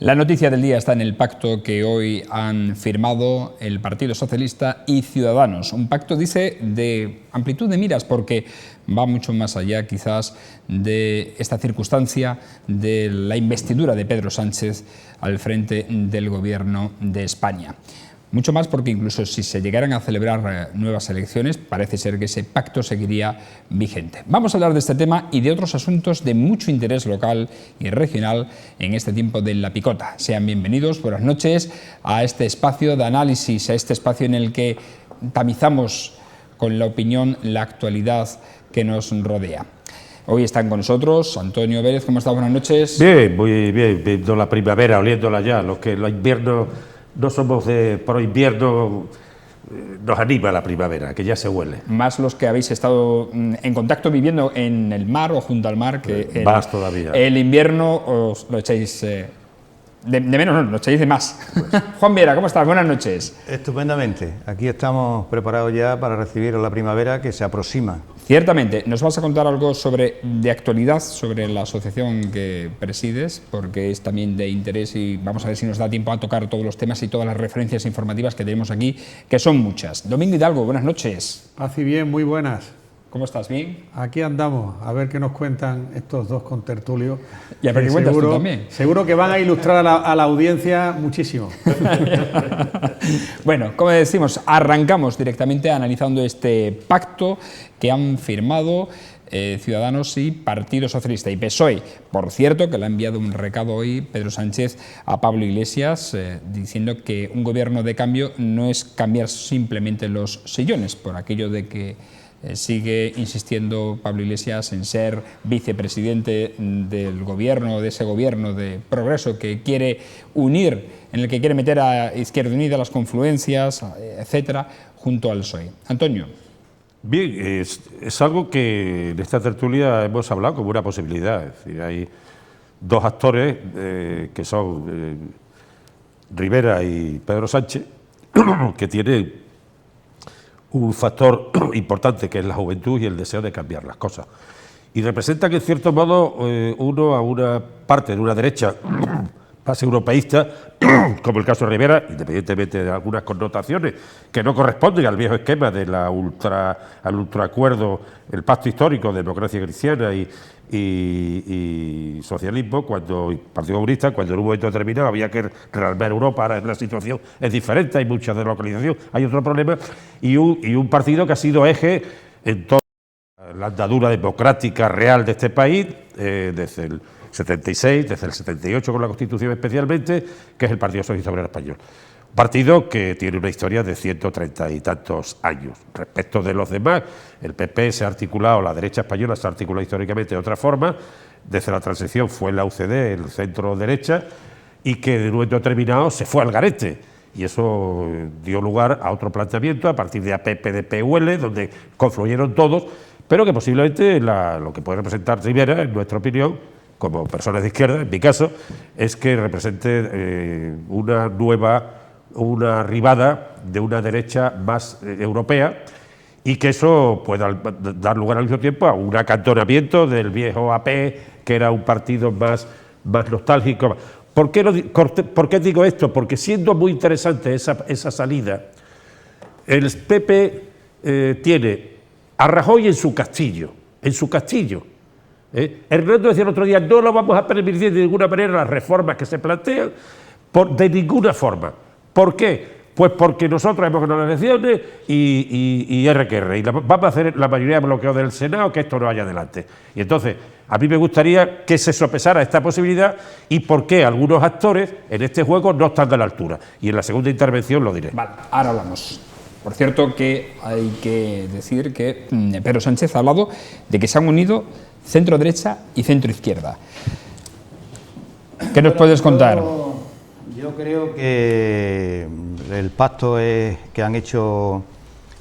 La noticia del día está en el pacto que hoy han firmado el Partido Socialista y Ciudadanos. Un pacto, dice, de amplitud de miras, porque va mucho más allá quizás de esta circunstancia de la investidura de Pedro Sánchez al frente del Gobierno de España. Mucho más porque incluso si se llegaran a celebrar nuevas elecciones, parece ser que ese pacto seguiría vigente. Vamos a hablar de este tema y de otros asuntos de mucho interés local y regional en este tiempo de La Picota. Sean bienvenidos, buenas noches a este espacio de análisis, a este espacio en el que tamizamos con la opinión la actualidad que nos rodea. Hoy están con nosotros Antonio Vélez. ¿Cómo estás? Buenas noches. Bien, muy bien, viendo la primavera, oliéndola ya, los inviernos no somos de pro invierno, nos anima la primavera, que ya se huele. Más los que habéis estado en contacto viviendo en el mar o junto al mar, que más todavía. El invierno os lo echáis de menos, no, lo echáis de más. Juan Viera, ¿cómo estás? Buenas noches. Estupendamente, aquí estamos preparados ya para recibir la primavera que se aproxima. Ciertamente, nos vas a contar algo de actualidad sobre la asociación que presides, porque es también de interés y vamos a ver si nos da tiempo a tocar todos los temas y todas las referencias informativas que tenemos aquí, que son muchas. Domingo Hidalgo, buenas noches. Así bien, muy buenas. ¿Cómo estás? ¿Bien? Aquí andamos, a ver qué nos cuentan estos dos contertulios. Y a ver qué cuentas tú también. Seguro que van a ilustrar a la audiencia muchísimo. Bueno, como decimos, arrancamos directamente analizando este pacto que han firmado Ciudadanos y Partido Socialista y PSOE. Por cierto, que le ha enviado un recado hoy Pedro Sánchez a Pablo Iglesias diciendo que un gobierno de cambio no es cambiar simplemente los sillones, por aquello de que sigue insistiendo Pablo Iglesias en ser vicepresidente del gobierno, de ese gobierno de progreso que quiere unir, en el que quiere meter a Izquierda Unida, las confluencias, etcétera, junto al PSOE. Antonio. Bien, es algo que en esta tertulia hemos hablado como una posibilidad. Es decir, hay dos actores que son Rivera y Pedro Sánchez, que tienen un factor importante que es la juventud y el deseo de cambiar las cosas. Y representan, en cierto modo, uno a una parte de una derecha más europeísta, como el caso de Rivera, independientemente de algunas connotaciones que no corresponden al viejo esquema de al ultraacuerdo, el pacto histórico de democracia cristiana y socialismo, cuando Partido Comunista, cuando en un momento determinado había que rearmar Europa. Ahora la situación es diferente, hay mucha deslocalización, hay otro problema, y un partido que ha sido eje en toda la andadura democrática real de este país, desde el 76, desde el 78 con la Constitución especialmente, que es el Partido Socialista Obrero Español. Un partido que tiene una historia de 130 y tantos años. Respecto de los demás, el PP se ha articulado, la derecha española se ha articulado históricamente de otra forma. Desde la transición fue la UCD, el centro-derecha, y que de un momento determinado se fue al garete. Y eso dio lugar a otro planteamiento a partir de APP de PUL, donde confluyeron todos, pero que posiblemente lo que puede representar Rivera, en nuestra opinión, como personas de izquierda, en mi caso, es que represente una arribada de una derecha más europea, y que eso pueda dar lugar al mismo tiempo a un acantonamiento del viejo AP, que era un partido más nostálgico. ¿Por qué digo esto? Porque siendo muy interesante esa salida, el PP tiene a Rajoy en su castillo. Hernando decía el otro día, no lo vamos a permitir de ninguna manera las reformas que se plantean, de ninguna forma. ¿Por qué? Pues porque nosotros hemos ganado las elecciones y vamos a hacer la mayoría de bloqueo del Senado, que esto no vaya adelante. Y entonces, a mí me gustaría que se sopesara esta posibilidad y por qué algunos actores en este juego no están a la altura. Y en la segunda intervención lo diré. Vale, ahora hablamos. Por cierto, que hay que decir que Pedro Sánchez ha hablado de que se han unido centro-derecha y centro-izquierda. ¿Qué nos puedes contar? Yo creo que el pacto que han hecho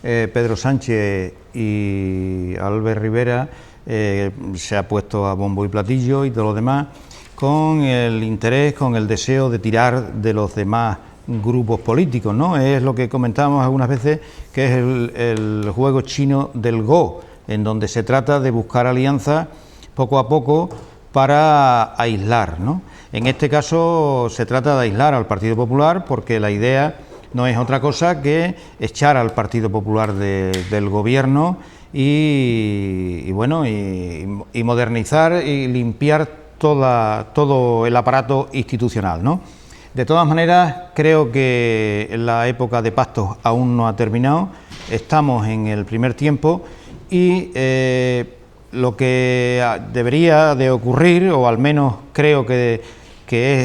Pedro Sánchez y Albert Rivera se ha puesto a bombo y platillo y todo lo demás con el interés, con el deseo de tirar de los demás grupos políticos, ¿no? Es lo que comentábamos algunas veces, que es el juego chino del Go, en donde se trata de buscar alianzas poco a poco para aislar, ¿no? En este caso se trata de aislar al Partido Popular porque la idea no es otra cosa que echar al Partido Popular del gobierno y modernizar y limpiar todo el aparato institucional, ¿no? De todas maneras, creo que la época de pactos aún no ha terminado, estamos en el primer tiempo y lo que debería de ocurrir, o al menos creo que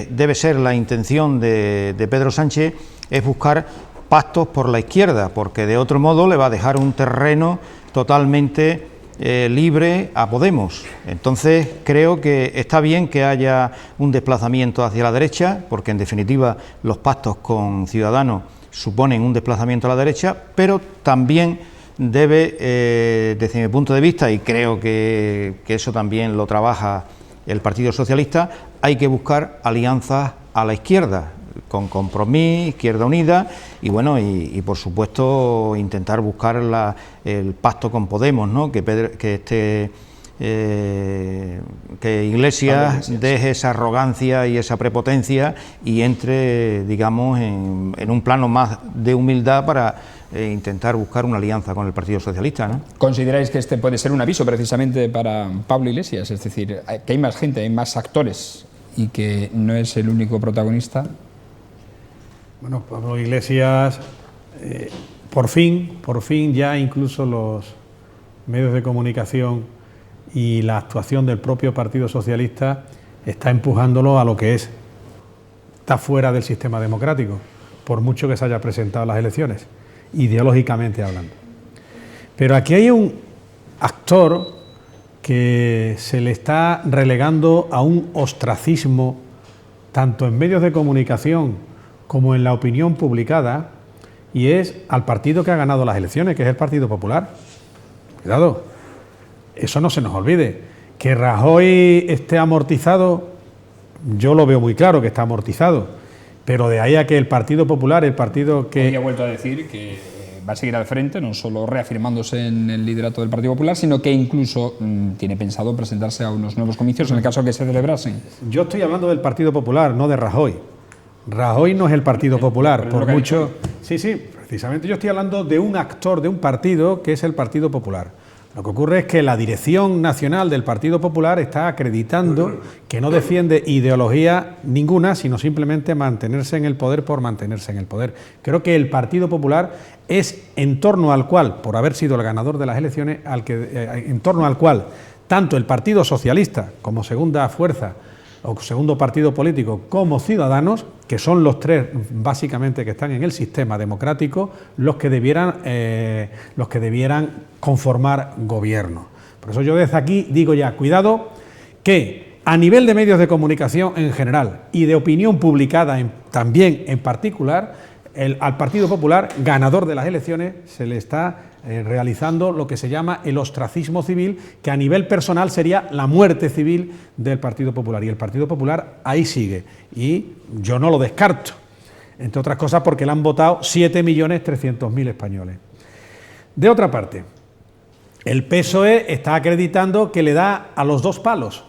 debe ser la intención de Pedro Sánchez, es buscar pactos por la izquierda, porque de otro modo le va a dejar un terreno totalmente libre a Podemos. Entonces creo que está bien que haya un desplazamiento hacia la derecha, porque en definitiva los pactos con Ciudadanos suponen un desplazamiento a la derecha, pero también debe, desde mi punto de vista, y creo que eso también lo trabaja el Partido Socialista, hay que buscar alianzas a la izquierda, con Compromís, Izquierda Unida, y bueno, y por supuesto intentar buscar el pacto con Podemos, ¿no? Que Iglesias deje esa arrogancia y esa prepotencia y entre, digamos, en un plano más de humildad para intentar buscar una alianza con el Partido Socialista, ¿no? ¿Consideráis que este puede ser un aviso precisamente para Pablo Iglesias? Es decir, que hay más gente, hay más actores y que no es el único protagonista. Bueno, Pablo Iglesias, por fin ya incluso los medios de comunicación y la actuación del propio Partido Socialista está empujándolo a lo que está fuera del sistema democrático, por mucho que se haya presentado a las elecciones, ideológicamente hablando. Pero aquí hay un actor que se le está relegando a un ostracismo, tanto en medios de comunicación como en la opinión publicada, y es al partido que ha ganado las elecciones, que es el Partido Popular. Cuidado, eso no se nos olvide. Que Rajoy esté amortizado, yo lo veo muy claro que está amortizado, pero de ahí a que el Partido Popular, el partido que... Hoy ha vuelto a decir que va a seguir al frente, no solo reafirmándose en el liderato del Partido Popular, sino que incluso tiene pensado presentarse a unos nuevos comicios en el caso de que se celebrasen. Yo estoy hablando del Partido Popular, no de Rajoy. Rajoy no es el Partido Popular, por mucho... Sí, precisamente yo estoy hablando de un actor de un partido que es el Partido Popular. Lo que ocurre es que la dirección nacional del Partido Popular está acreditando que no defiende ideología ninguna, sino simplemente mantenerse en el poder por mantenerse en el poder. Creo que el Partido Popular es en torno al cual, por haber sido el ganador de las elecciones, en torno al cual tanto el Partido Socialista como segunda fuerza o segundo partido político, como Ciudadanos, que son los tres básicamente que están en el sistema democrático, los que debieran conformar gobierno. Por eso yo desde aquí digo ya, cuidado, que a nivel de medios de comunicación en general y de opinión publicada también en particular, al Partido Popular, ganador de las elecciones, se le está realizando lo que se llama el ostracismo civil, que a nivel personal sería la muerte civil del Partido Popular. Y el Partido Popular ahí sigue. Y yo no lo descarto, entre otras cosas porque le han votado 7.300.000 españoles. De otra parte, el PSOE está acreditando que le da a los dos palos.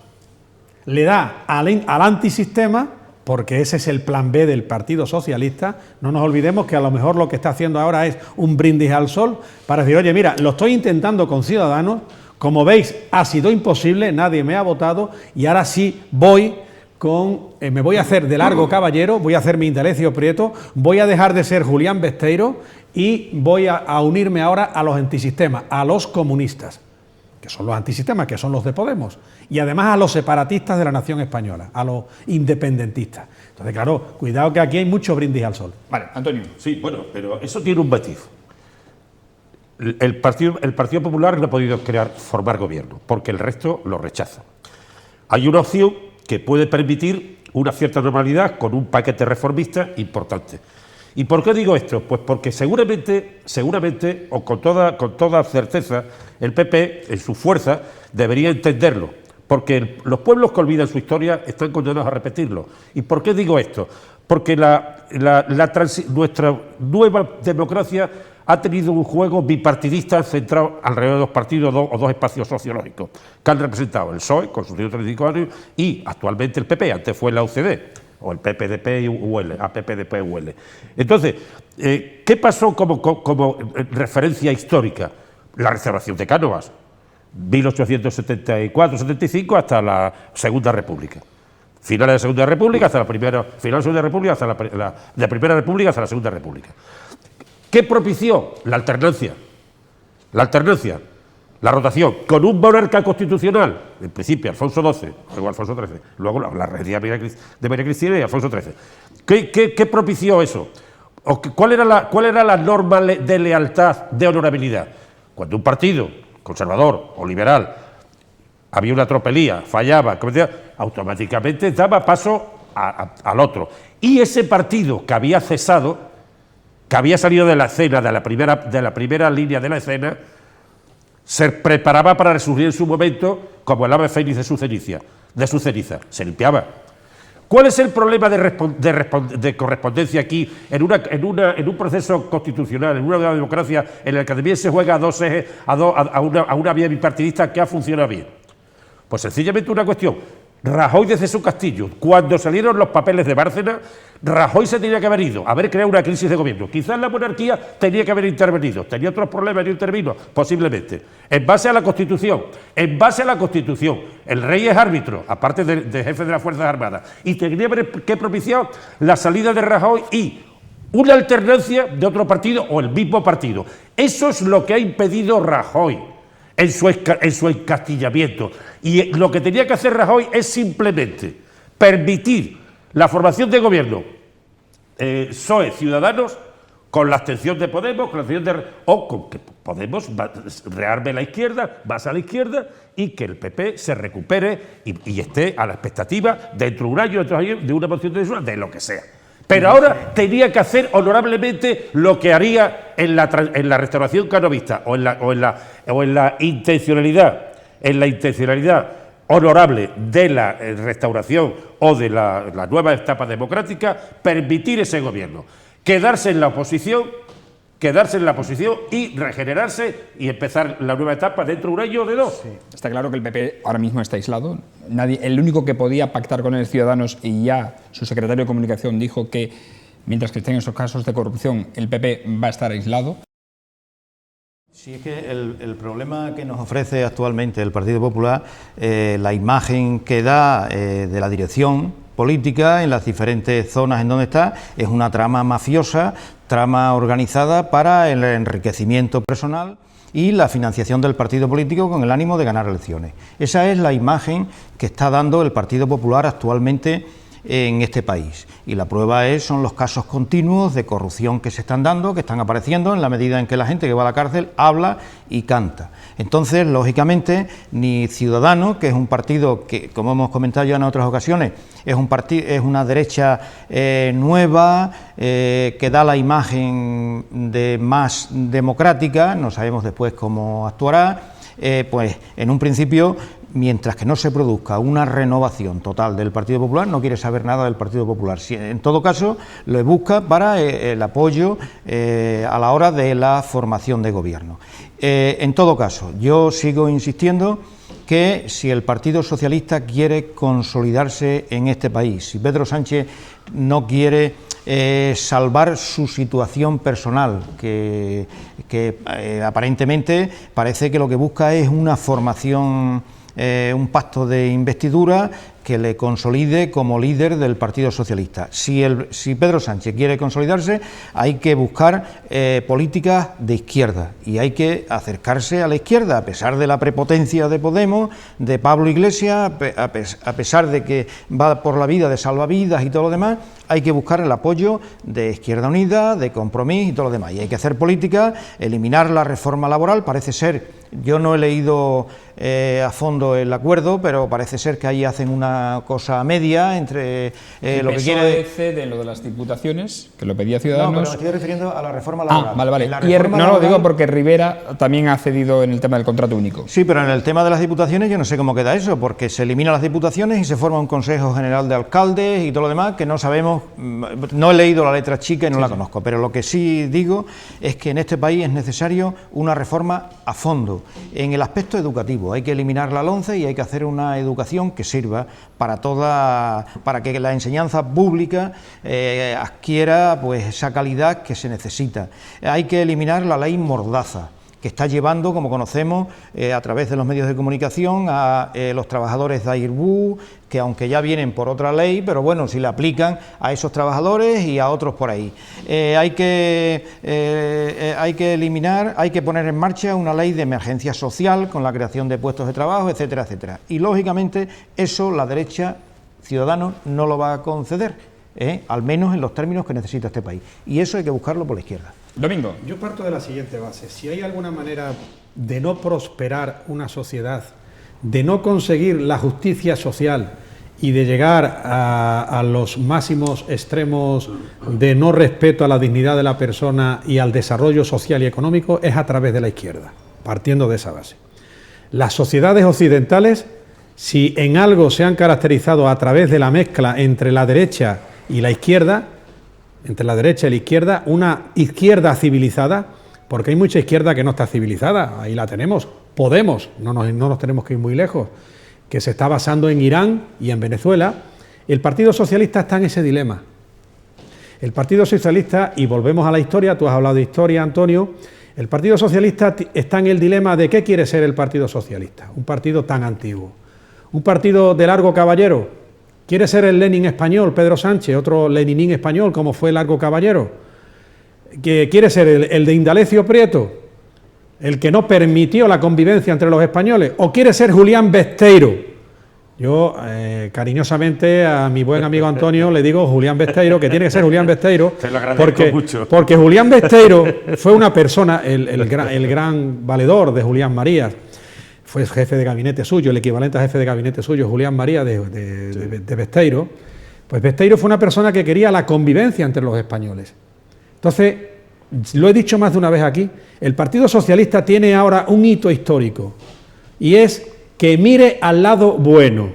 Le da al antisistema, porque ese es el plan B del Partido Socialista. No nos olvidemos que a lo mejor lo que está haciendo ahora es un brindis al sol para decir, oye, mira, lo estoy intentando con Ciudadanos, como veis ha sido imposible, nadie me ha votado y ahora sí me voy a hacer de largo caballero, voy a hacer mi Indalecio Prieto, voy a dejar de ser Julián Besteiro y voy a unirme ahora a los antisistemas, a los comunistas, que son los antisistemas, que son los de Podemos, y además a los separatistas de la nación española, a los independentistas. Entonces, claro, cuidado que aquí hay mucho brindis al sol. Vale, Antonio. Sí, bueno, pero eso tiene un matiz. El Partido Popular no ha podido formar gobierno, porque el resto lo rechaza. Hay una opción que puede permitir una cierta normalidad con un paquete reformista importante. ¿Y por qué digo esto? Pues porque seguramente, o con toda certeza, el PP, en su fuerza, debería entenderlo. Porque los pueblos que olvidan su historia están condenados a repetirlo. ¿Y por qué digo esto? Porque nuestra nueva democracia ha tenido un juego bipartidista centrado alrededor de dos partidos o dos espacios sociológicos que han representado el PSOE con sus 135 años y actualmente el PP, antes fue la UCD, o el PPDP y UL, APPDP y UL. Entonces, ¿qué pasó como referencia histórica? La restauración de Cánovas, 1874-75 hasta la Segunda República. Finales de la Segunda República hasta la Primera, final de la Segunda República hasta de Primera República hasta la Segunda República. ¿Qué propició? La alternancia, la rotación, con un monarca constitucional, en principio Alfonso XII, luego Alfonso XIII, luego la regía de María Cristina y Alfonso XIII. ¿Qué propició eso? ¿Cuál era la norma de lealtad, de honorabilidad? Cuando un partido conservador o liberal había una tropelía, fallaba, automáticamente daba paso al otro. Y ese partido que había cesado, que había salido de la escena, de la primera línea de la escena, se preparaba para resurgir en su momento como el ave fénix de su ceniza, se limpiaba. ¿Cuál es el problema de correspondencia aquí en un proceso constitucional, en una democracia en la que también se juega a dos ejes, a una vía bipartidista que ha funcionado bien? Pues sencillamente una cuestión. Rajoy desde su castillo, cuando salieron los papeles de Bárcena, Rajoy se tenía que haber ido, haber creado una crisis de gobierno. Quizás la monarquía tenía que haber intervenido, tenía otros problemas y no intervino, posiblemente. En base a la Constitución, el rey es árbitro, aparte de jefe de las Fuerzas Armadas, y tenía que propiciar la salida de Rajoy y una alternancia de otro partido o el mismo partido. Eso es lo que ha impedido Rajoy en su encastillamiento. Y lo que tenía que hacer Rajoy es simplemente permitir la formación de gobierno PSOE Ciudadanos con la abstención de Podemos, con que Podemos rearme la izquierda, más a la izquierda, y que el PP se recupere y esté a la expectativa dentro de un año, de una moción de censura, de lo que sea. Pero ahora tenía que hacer honorablemente lo que haría en la restauración canovista o en la intencionalidad honorable de la restauración o de la nueva etapa democrática, permitir ese gobierno, quedarse en la oposición y regenerarse y empezar la nueva etapa dentro de un año o de dos. Sí. Está claro que el PP ahora mismo está aislado. El único que podía pactar con el Ciudadanos, y ya su secretario de Comunicación dijo que mientras que estén esos casos de corrupción, el PP va a estar aislado. Sí, es que el problema que nos ofrece actualmente el Partido Popular, la imagen que da de la dirección política en las diferentes zonas en donde está, es una trama mafiosa, trama organizada para el enriquecimiento personal y la financiación del partido político con el ánimo de ganar elecciones. Esa es la imagen que está dando el Partido Popular actualmente en este país. Y la prueba son los casos continuos de corrupción que se están dando, que están apareciendo en la medida en que la gente que va a la cárcel habla y canta. Entonces, lógicamente, ni Ciudadanos, que es un partido que, como hemos comentado ya en otras ocasiones, es una derecha nueva, que da la imagen de más democrática, no sabemos después cómo actuará, pues en un principio, mientras que no se produzca una renovación total del Partido Popular, no quiere saber nada del Partido Popular. En todo caso, lo busca para el apoyo a la hora de la formación de gobierno. En todo caso, yo sigo insistiendo que si el Partido Socialista quiere consolidarse en este país, si Pedro Sánchez no quiere salvar su situación personal, que aparentemente parece que lo que busca es una formación, un pacto de investidura que le consolide como líder del Partido Socialista. Si Pedro Sánchez quiere consolidarse, hay que buscar políticas de izquierda y hay que acercarse a la izquierda, a pesar de la prepotencia de Podemos, de Pablo Iglesias, a pesar de que va por la vida de salvavidas y todo lo demás, hay que buscar el apoyo de Izquierda Unida, de Compromís y todo lo demás. Y hay que hacer política, eliminar la reforma laboral, parece ser Yo no he leído a fondo el acuerdo, pero parece ser que ahí hacen una cosa media entre lo que quiere... cede lo de las diputaciones, que lo pedía No, Ciudadanos... pero me estoy refiriendo a la reforma laboral. Vale. La Y reforma no lo laboral... digo porque Rivera también ha cedido en el tema del contrato único. Sí, pero en el tema de las diputaciones yo no sé cómo queda eso, porque se eliminan las diputaciones y se forma un Consejo General de Alcaldes y todo lo demás, que no sabemos, no he leído la letra chica y no la conozco, pero lo que sí digo es que en este país es necesario una reforma a fondo, en el aspecto educativo. Hay que eliminar la LOMCE y hay que hacer una educación que sirva para que la enseñanza pública adquiera pues esa calidad que se necesita. Hay que eliminar la ley Mordaza, que está llevando, como conocemos, a través de los medios de comunicación a los trabajadores de Airbus, que aunque ya vienen por otra ley, pero bueno, si la aplican a esos trabajadores y a otros por ahí. Hay que eliminar, hay que poner en marcha una ley de emergencia social con la creación de puestos de trabajo, etcétera, etcétera. Y lógicamente eso la derecha, Ciudadanos, no lo va a conceder, al menos en los términos que necesita este país. Y eso hay que buscarlo por la izquierda. Domingo. Yo parto de la siguiente base. Si hay alguna manera de no prosperar una sociedad, de no conseguir la justicia social y de llegar a los máximos extremos de no respeto a la dignidad de la persona y al desarrollo social y económico, es a través de la izquierda, partiendo de esa base. Las sociedades occidentales, si en algo se han caracterizado a través de la mezcla entre la derecha y la izquierda, una izquierda civilizada, porque hay mucha izquierda que no está civilizada, ahí la tenemos. Podemos, no nos tenemos que ir muy lejos, que se está basando en Irán y en Venezuela. El Partido Socialista está en ese dilema. El Partido Socialista, y volvemos a la historia, tú has hablado de historia, Antonio, el Partido Socialista está en el dilema de qué quiere ser el Partido Socialista, un partido tan antiguo, un partido de Largo Caballero. ¿Quiere ser el Lenin español, Pedro Sánchez, otro leninín español como fue Largo Caballero? ¿Que quiere ser el de Indalecio Prieto, el que no permitió la convivencia entre los españoles? ¿O quiere ser Julián Besteiro? Yo, cariñosamente, a mi buen amigo Antonio le digo Julián Besteiro, que tiene que ser Julián Besteiro, te lo agradezco mucho. Porque Julián Besteiro fue una persona, el gran valedor de Julián Marías, fue jefe de gabinete suyo, el equivalente a jefe de gabinete suyo, Julián María de Besteiro. Pues Besteiro fue una persona que quería la convivencia entre los españoles. Entonces, lo he dicho más de una vez aquí, el Partido Socialista tiene ahora un hito histórico, y es que mire al lado bueno,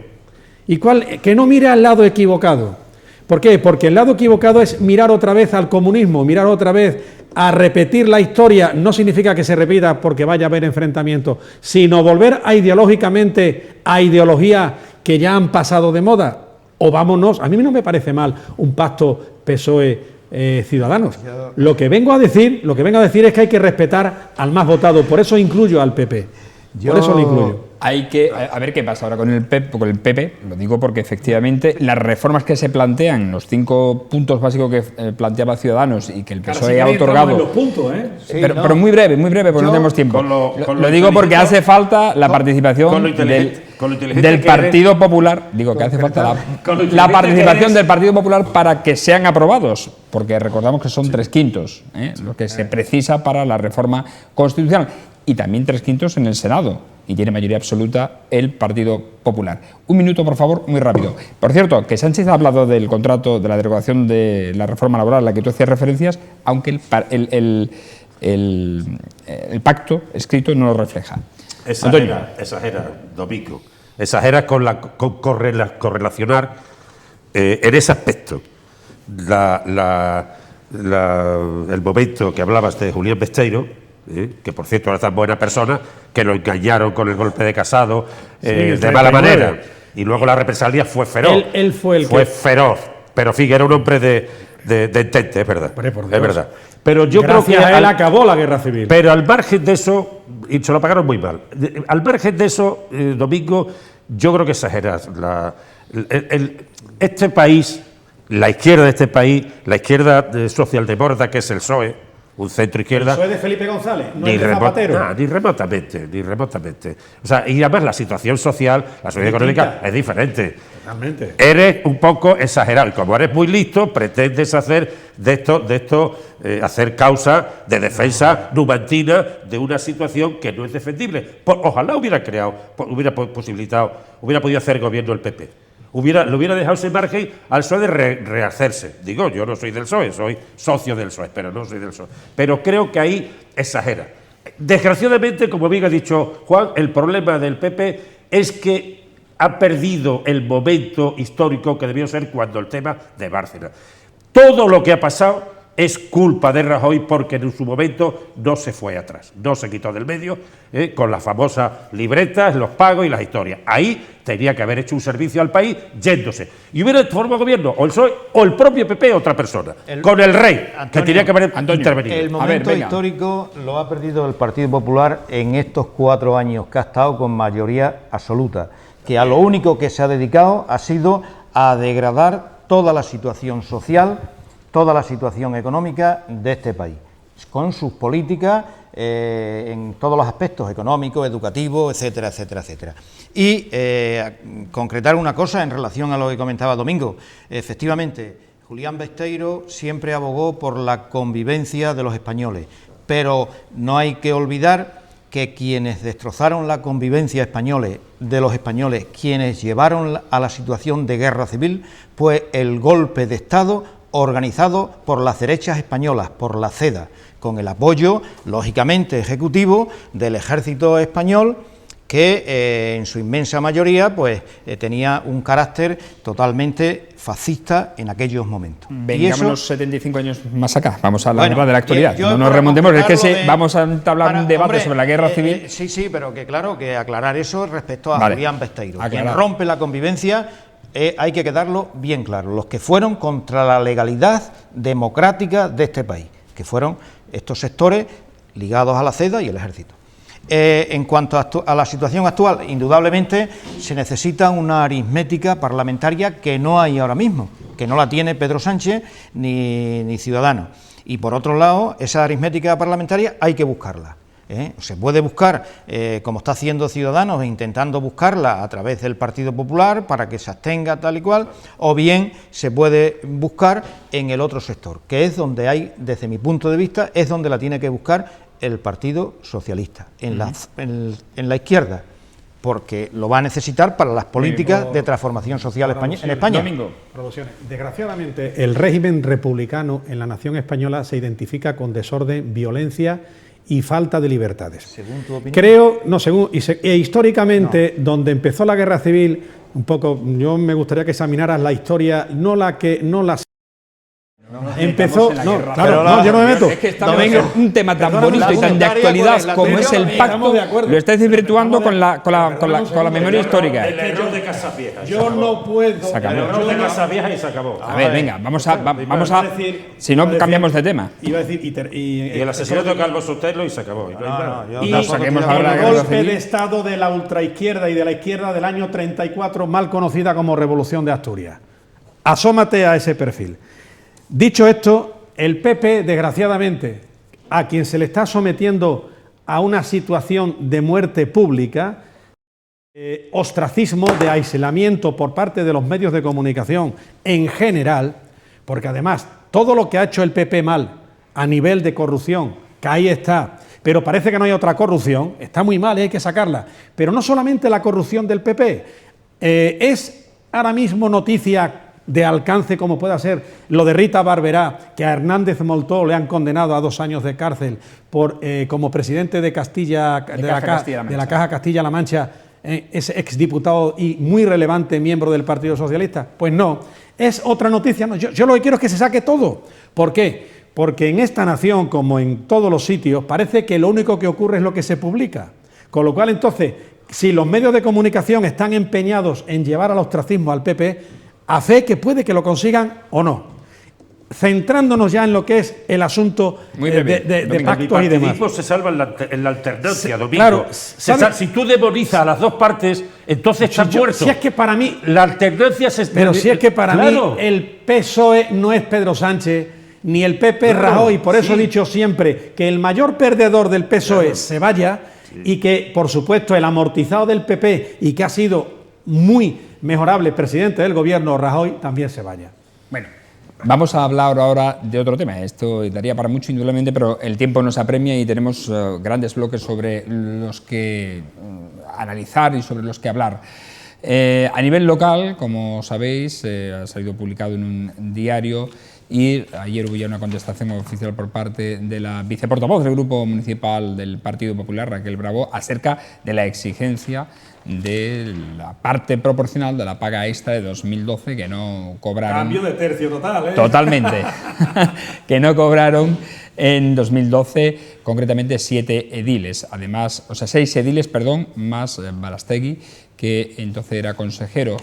y que no mire al lado equivocado. ¿Por qué? Porque el lado equivocado es mirar otra vez al comunismo, mirar otra vez a repetir la historia. No significa que se repita porque vaya a haber enfrentamientos, sino volver ideológicamente a ideologías que ya han pasado de moda. O vámonos, a mí no me parece mal un pacto PSOE-Ciudadanos. Lo que vengo a decir es que hay que respetar al más votado, por eso incluyo al PP. Por eso lo incluyo. Hay que a ver qué pasa ahora con el PP, lo digo porque efectivamente las reformas que se plantean, los 5 puntos básicos que planteaba Ciudadanos y que el PSOE ha otorgado. Los puntos, ¿eh? Sí, pero muy breve, porque no tenemos tiempo. Lo digo porque hace falta la participación del Partido Popular. Digo que hace falta la participación del Partido Popular para que sean aprobados, porque recordamos que son 3/5 lo que se precisa para la reforma constitucional. Y también 3/5 en el Senado, y tiene mayoría absoluta el Partido Popular. Un minuto, por favor, muy rápido. Por cierto, que Sánchez ha hablado del contrato, de la derogación de la reforma laboral a la que tú hacías referencias, aunque el pacto escrito no lo refleja. Exagera, Domingo. Exagera con correlacionar en ese aspecto el momento que hablabas de Julián Besteiro, que por cierto era tan buena persona que lo engañaron con el golpe de Casado de mala manera, y luego la represalia fue feroz. Él fue feroz, pero en fin, era un hombre de entente, es verdad. Es verdad. Pero yo Gracias creo que a él acabó la guerra civil. Pero al margen de eso, y se lo pagaron muy mal, al margen de eso, Domingo, yo creo que exageras. Este país, la izquierda de este país, la izquierda socialdemócrata, que es el PSOE, un centro izquierda. ¿Eso es de Felipe González? ¿No es de Zapatero? Ni remotamente. O sea, y además la situación social, la situación económica es diferente. Totalmente. Eres un poco exagerado y como eres muy listo, pretendes hacer hacer causa de defensa numantina de una situación que no es defendible. Ojalá hubiera posibilitado, hubiera podido hacer gobierno el PP. Lo hubiera dejado ese margen al PSOE de rehacerse. Digo, yo no soy del PSOE, soy socio del PSOE, pero no soy del PSOE. Pero creo que ahí exagera. Desgraciadamente, como bien ha dicho Juan, el problema del PP es que ha perdido el momento histórico que debió ser cuando el tema de Bárcenas. Todo lo que ha pasado es culpa de Rajoy porque en su momento no se fue atrás, no se quitó del medio con las famosas libretas, los pagos y las historias. Ahí tenía que haber hecho un servicio al país yéndose. Y hubiera formado gobierno o el PSOE o el propio PP otra persona, con el rey, Antonio, que tenía que haber intervenido. El momento histórico lo ha perdido el Partido Popular en estos 4 años que ha estado con mayoría absoluta, que a lo único que se ha dedicado ha sido a degradar toda la situación social, toda la situación económica de este país, con sus políticas en todos los aspectos, económicos, educativos, etcétera, etcétera, etcétera. Y concretar una cosa en relación a lo que comentaba Domingo. Efectivamente, Julián Besteiro siempre abogó por la convivencia de los españoles, pero no hay que olvidar que quienes destrozaron la convivencia de los españoles, quienes llevaron a la situación de guerra civil, fue el golpe de Estado organizado por las derechas españolas, por la CEDA, con el apoyo, lógicamente, ejecutivo del ejército español, que en su inmensa mayoría pues tenía un carácter totalmente fascista en aquellos momentos. Vengámonos 75 años más acá, vamos a la guerra de la actualidad. No nos remontemos, es que vamos a entablar un debate sobre la guerra civil. Sí, pero que claro, que aclarar eso respecto a Julián Besteiro. Aclarar. Quien rompe la convivencia, hay que quedarlo bien claro, los que fueron contra la legalidad democrática de este país, que fueron estos sectores ligados a la CEDA y el ejército. En cuanto a la situación actual, indudablemente se necesita una aritmética parlamentaria que no hay ahora mismo, que no la tiene Pedro Sánchez ni Ciudadanos. Y por otro lado, esa aritmética parlamentaria hay que buscarla. Se puede buscar, como está haciendo Ciudadanos, intentando buscarla a través del Partido Popular para que se abstenga tal y cual, o bien se puede buscar en el otro sector, que es donde hay, desde mi punto de vista, es donde la tiene que buscar el Partido Socialista, en la izquierda, porque lo va a necesitar para las políticas de transformación social en España. Domingo. Desgraciadamente, el régimen republicano en la nación española se identifica con desorden, violencia y falta de libertades. Según tu opinión. Creo, no, según, históricamente, donde empezó la guerra civil, un poco, yo me gustaría que examinaras la historia, empezó, yo no me meto. Es que estamos en un tema tan bonito y tan de actualidad como es el pacto, lo estáis desvirtuando con la memoria histórica. El error de Casavieja. Yo no puedo. El error de Casavieja y se acabó. A ver, venga, vamos a si no cambiamos de tema. Iba a decir, y el asesinato de Calvo Sotelo y se acabó. Y saquemos ahora el golpe de Estado de la ultraizquierda y de la izquierda del año 34, mal conocida como Revolución de Asturias. Asómate a ese perfil. Dicho esto, el PP, desgraciadamente, a quien se le está sometiendo a una situación de muerte pública, ostracismo, de aislamiento por parte de los medios de comunicación en general, porque además todo lo que ha hecho el PP mal a nivel de corrupción, que ahí está, pero parece que no hay otra corrupción, está muy mal y hay que sacarla. Pero no solamente la corrupción del PP, es ahora mismo noticia de alcance como pueda ser lo de Rita Barberá, que a Hernández Moltó le han condenado a 2 años de cárcel por como presidente de la Caja Castilla-La Mancha, ese exdiputado y muy relevante miembro del Partido Socialista. Pues no, es otra noticia. No, yo lo que quiero es que se saque todo. ¿Por qué? Porque en esta nación, como en todos los sitios, parece que lo único que ocurre es lo que se publica. Con lo cual, entonces, si los medios de comunicación están empeñados en llevar al ostracismo al PP, a fe que puede que lo consigan o no. Centrándonos ya en lo que es el asunto de pactos y demás. El se salva en la alternancia, Domingo. Claro, si tú demonizas a las dos partes, entonces estás muerto. Si es que para mí... La alternancia se... Pero si es que para mí el PSOE no es Pedro Sánchez, ni el PP Rajoy, por eso he dicho siempre que el mayor perdedor del PSOE se vaya y que, por supuesto, el amortizado del PP y que ha sido muy mejorable presidente del gobierno, Rajoy, también se vaya. Bueno, vamos a hablar ahora de otro tema. Esto daría para mucho, indudablemente, pero el tiempo nos apremia y tenemos grandes bloques sobre los que analizar y sobre los que hablar. A nivel local, como sabéis, ha salido publicado en un diario y ayer hubo ya una contestación oficial por parte de la viceportavoz del Grupo Municipal del Partido Popular, Raquel Bravo, acerca de la exigencia de la parte proporcional de la paga extra de 2012 que no cobraron. Cambio de tercio total, ¿eh? Totalmente. Que no cobraron en 2012, concretamente 7 ediles. Además, o sea, 6 ediles, perdón, más Balastegui, que entonces era consejero.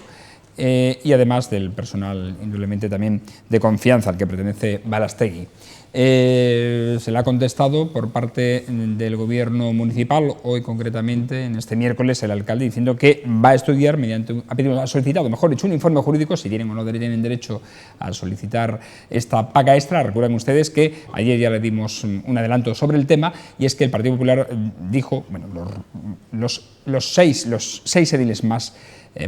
Y además del personal, indudablemente también de confianza al que pertenece Balastegui. Se le ha contestado por parte del gobierno municipal, hoy concretamente, en este miércoles, el alcalde diciendo que va a estudiar ha solicitado, mejor dicho, un informe jurídico, si tienen o no tienen derecho a solicitar esta paga extra. Recuerden ustedes que ayer ya le dimos un adelanto sobre el tema, y es que el Partido Popular dijo, bueno, los seis ediles más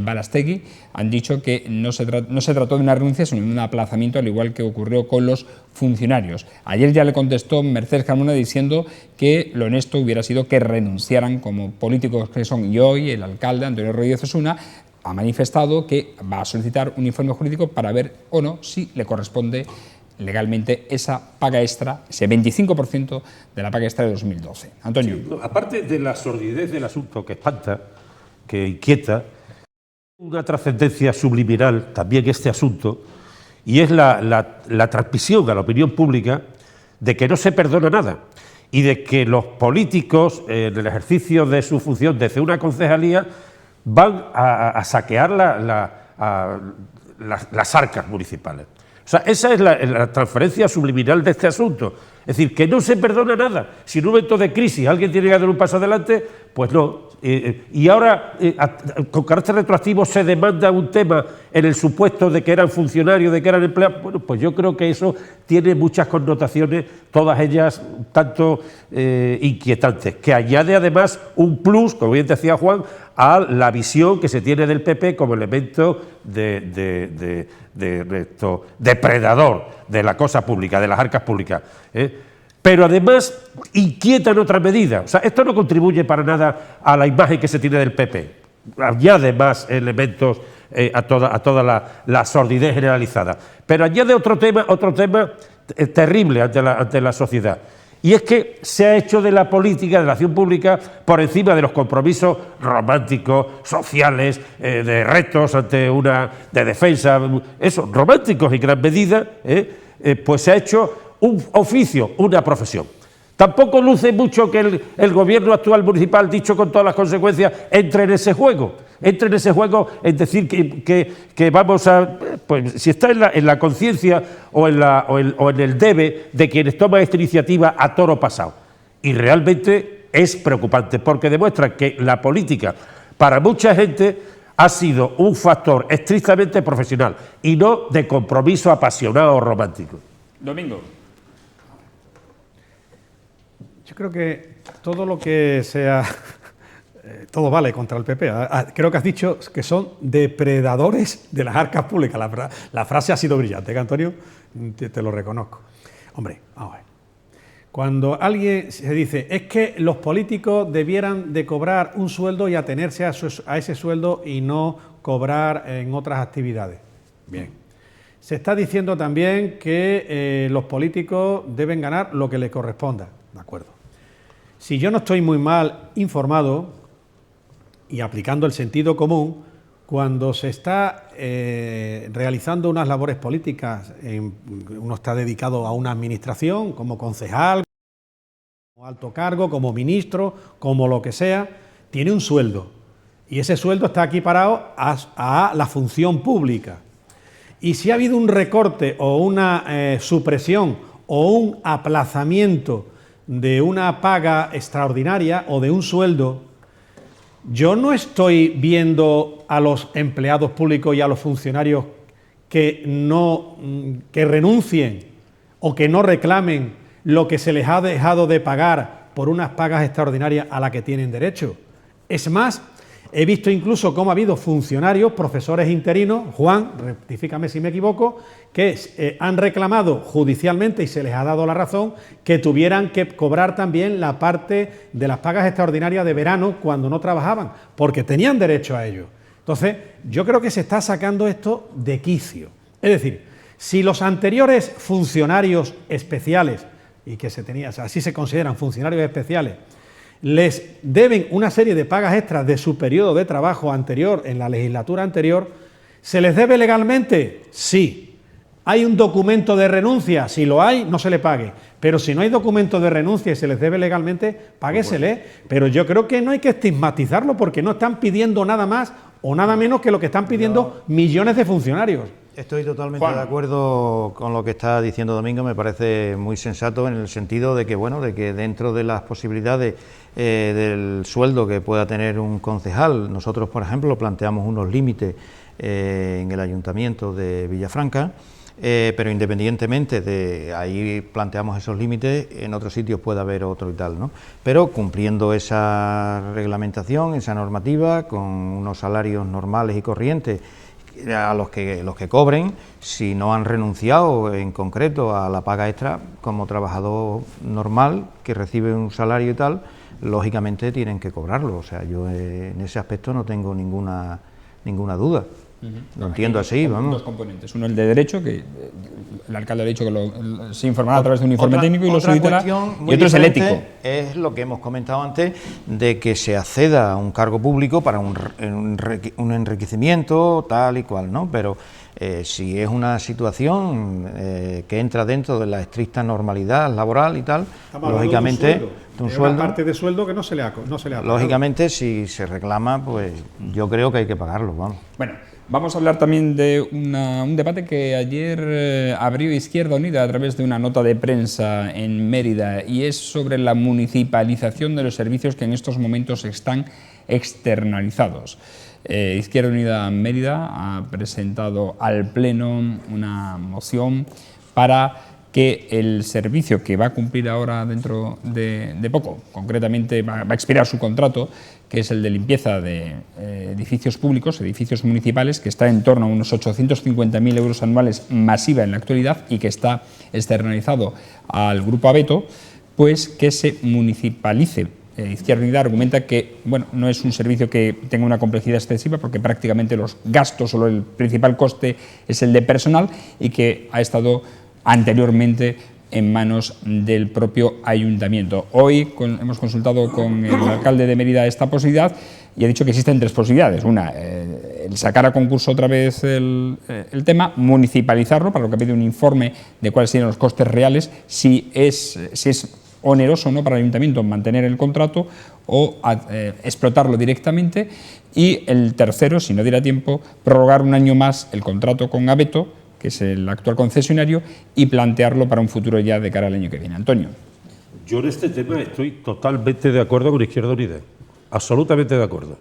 Balastegui han dicho que no se trató de una renuncia, sino de un aplazamiento, al igual que ocurrió con los funcionarios. Ayer ya le contestó Mercedes Carmona diciendo que lo honesto hubiera sido que renunciaran como políticos que son, y hoy el alcalde Antonio Rodríguez Osuna ha manifestado que va a solicitar un informe jurídico para ver o no si le corresponde legalmente esa paga extra, ese 25% de la paga extra de 2012. Antonio. Sí, aparte de la sordidez del asunto que espanta, que inquieta, una trascendencia subliminal también este asunto, y es la transmisión a la opinión pública de que no se perdona nada y de que los políticos en el ejercicio de su función desde una concejalía van a saquear las arcas municipales. O sea, esa es la transferencia subliminal de este asunto. Es decir, que no se perdona nada. Si en un momento de crisis alguien tiene que dar un paso adelante, pues no. Y ahora, con carácter retroactivo, se demanda un tema en el supuesto de que eran funcionarios, de que eran empleados. Bueno, pues yo creo que eso tiene muchas connotaciones, todas ellas tanto inquietantes, que añade además un plus, como bien decía Juan, a la visión que se tiene del PP como elemento depredador de la cosa pública, de las arcas públicas. Pero además inquieta en otra medida. O sea, esto no contribuye para nada a la imagen que se tiene del PP. Añade más elementos a toda la sordidez generalizada. Pero añade otro tema terrible ante la sociedad. Y es que se ha hecho de la política, de la acción pública, por encima de los compromisos románticos, sociales, de retos de defensa, románticos en gran medida, pues se ha hecho un oficio, una profesión. Tampoco luce mucho que el gobierno actual municipal, dicho con todas las consecuencias, entre en ese juego, es decir, que vamos a, pues si está en la conciencia o en el debe de quienes toman esta iniciativa a toro pasado. Y realmente es preocupante, porque demuestra que la política, para mucha gente, ha sido un factor estrictamente profesional y no de compromiso apasionado o romántico. Domingo. Yo creo que todo lo que sea, todo vale contra el PP. Creo que has dicho que son depredadores de las arcas públicas. La frase ha sido brillante, ¿eh, Antonio? Te lo reconozco. Hombre, vamos a ver. Cuando alguien se dice, es que los políticos debieran de cobrar un sueldo y atenerse a ese sueldo y no cobrar en otras actividades. Bien. Se está diciendo también que los políticos deben ganar lo que les corresponda. De acuerdo. Si yo no estoy muy mal informado y aplicando el sentido común, cuando se está realizando unas labores políticas, uno está dedicado a una administración, como concejal, como alto cargo, como ministro, como lo que sea, tiene un sueldo. Y ese sueldo está equiparado a la función pública. Y si ha habido un recorte o una supresión o un aplazamiento de una paga extraordinaria o de un sueldo, yo no estoy viendo a los empleados públicos y a los funcionarios que renuncien o que no reclamen lo que se les ha dejado de pagar por unas pagas extraordinarias a las que tienen derecho. Es más, he visto incluso cómo ha habido funcionarios, profesores interinos, Juan, rectifícame si me equivoco, que han reclamado judicialmente, y se les ha dado la razón, que tuvieran que cobrar también la parte de las pagas extraordinarias de verano cuando no trabajaban, porque tenían derecho a ello. Entonces, yo creo que se está sacando esto de quicio. Es decir, si los anteriores funcionarios especiales, y que así se consideran funcionarios especiales, les deben una serie de pagas extras de su periodo de trabajo anterior, en la legislatura anterior, ¿se les debe legalmente? Sí. ¿Hay un documento de renuncia? Si lo hay, no se le pague. Pero si no hay documento de renuncia y se les debe legalmente, páguesele. Bueno. Pero yo creo que no hay que estigmatizarlo, porque no están pidiendo nada más o nada menos que lo que están pidiendo millones de funcionarios. Estoy totalmente de acuerdo con lo que está diciendo Domingo, me parece muy sensato en el sentido de que, bueno, de que dentro de las posibilidades del sueldo que pueda tener un concejal, nosotros, por ejemplo, planteamos unos límites en el Ayuntamiento de Villafranca, pero independientemente de ahí planteamos esos límites, en otros sitios puede haber otro y tal, ¿no? Pero cumpliendo esa reglamentación, esa normativa, con unos salarios normales y corrientes, a los que cobren, si no han renunciado en concreto a la paga extra como trabajador normal que recibe un salario y tal, lógicamente tienen que cobrarlo. O sea, yo en ese aspecto no tengo ninguna duda. Lo entiendo así, vamos. Dos componentes. Uno, el de derecho, que el alcalde ha dicho que se informará a través de un informe técnico y lo solicitará. Y otro es el ético. Es lo que hemos comentado antes, de que se acceda a un cargo público para un enriquecimiento tal y cual, ¿no? Pero si es una situación que entra dentro de la estricta normalidad laboral y tal, lógicamente un sueldo, una parte de sueldo que no se le ha lógicamente, si se reclama, pues yo creo que hay que pagarlo, vamos. Bueno, vamos a hablar también de un debate que ayer abrió Izquierda Unida a través de una nota de prensa en Mérida, y es sobre la municipalización de los servicios que en estos momentos están externalizados. Izquierda Unida Mérida ha presentado al Pleno una moción para que el servicio que va a cumplir ahora dentro de poco, concretamente va a expirar su contrato, que es el de limpieza de edificios públicos, edificios municipales, que está en torno a unos 850.000 euros anuales masiva en la actualidad y que está externalizado al Grupo Abeto, pues que se municipalice. Izquierda Unida argumenta que bueno, no es un servicio que tenga una complejidad excesiva, porque prácticamente los gastos o el principal coste es el de personal, y que ha estado anteriormente en manos del propio ayuntamiento. Hoy hemos consultado con el alcalde de Mérida esta posibilidad y ha dicho que existen tres posibilidades. Una, el sacar a concurso otra vez el tema, municipalizarlo, para lo que pide un informe de cuáles serían los costes reales, si es oneroso o no para el ayuntamiento mantener el contrato, o explotarlo directamente. Y el tercero, si no diera tiempo, prorrogar un año más el contrato con Abeto, que es el actual concesionario, y plantearlo para un futuro ya de cara al año que viene. Antonio. Yo en este tema estoy totalmente de acuerdo con Izquierda Unida, absolutamente de acuerdo.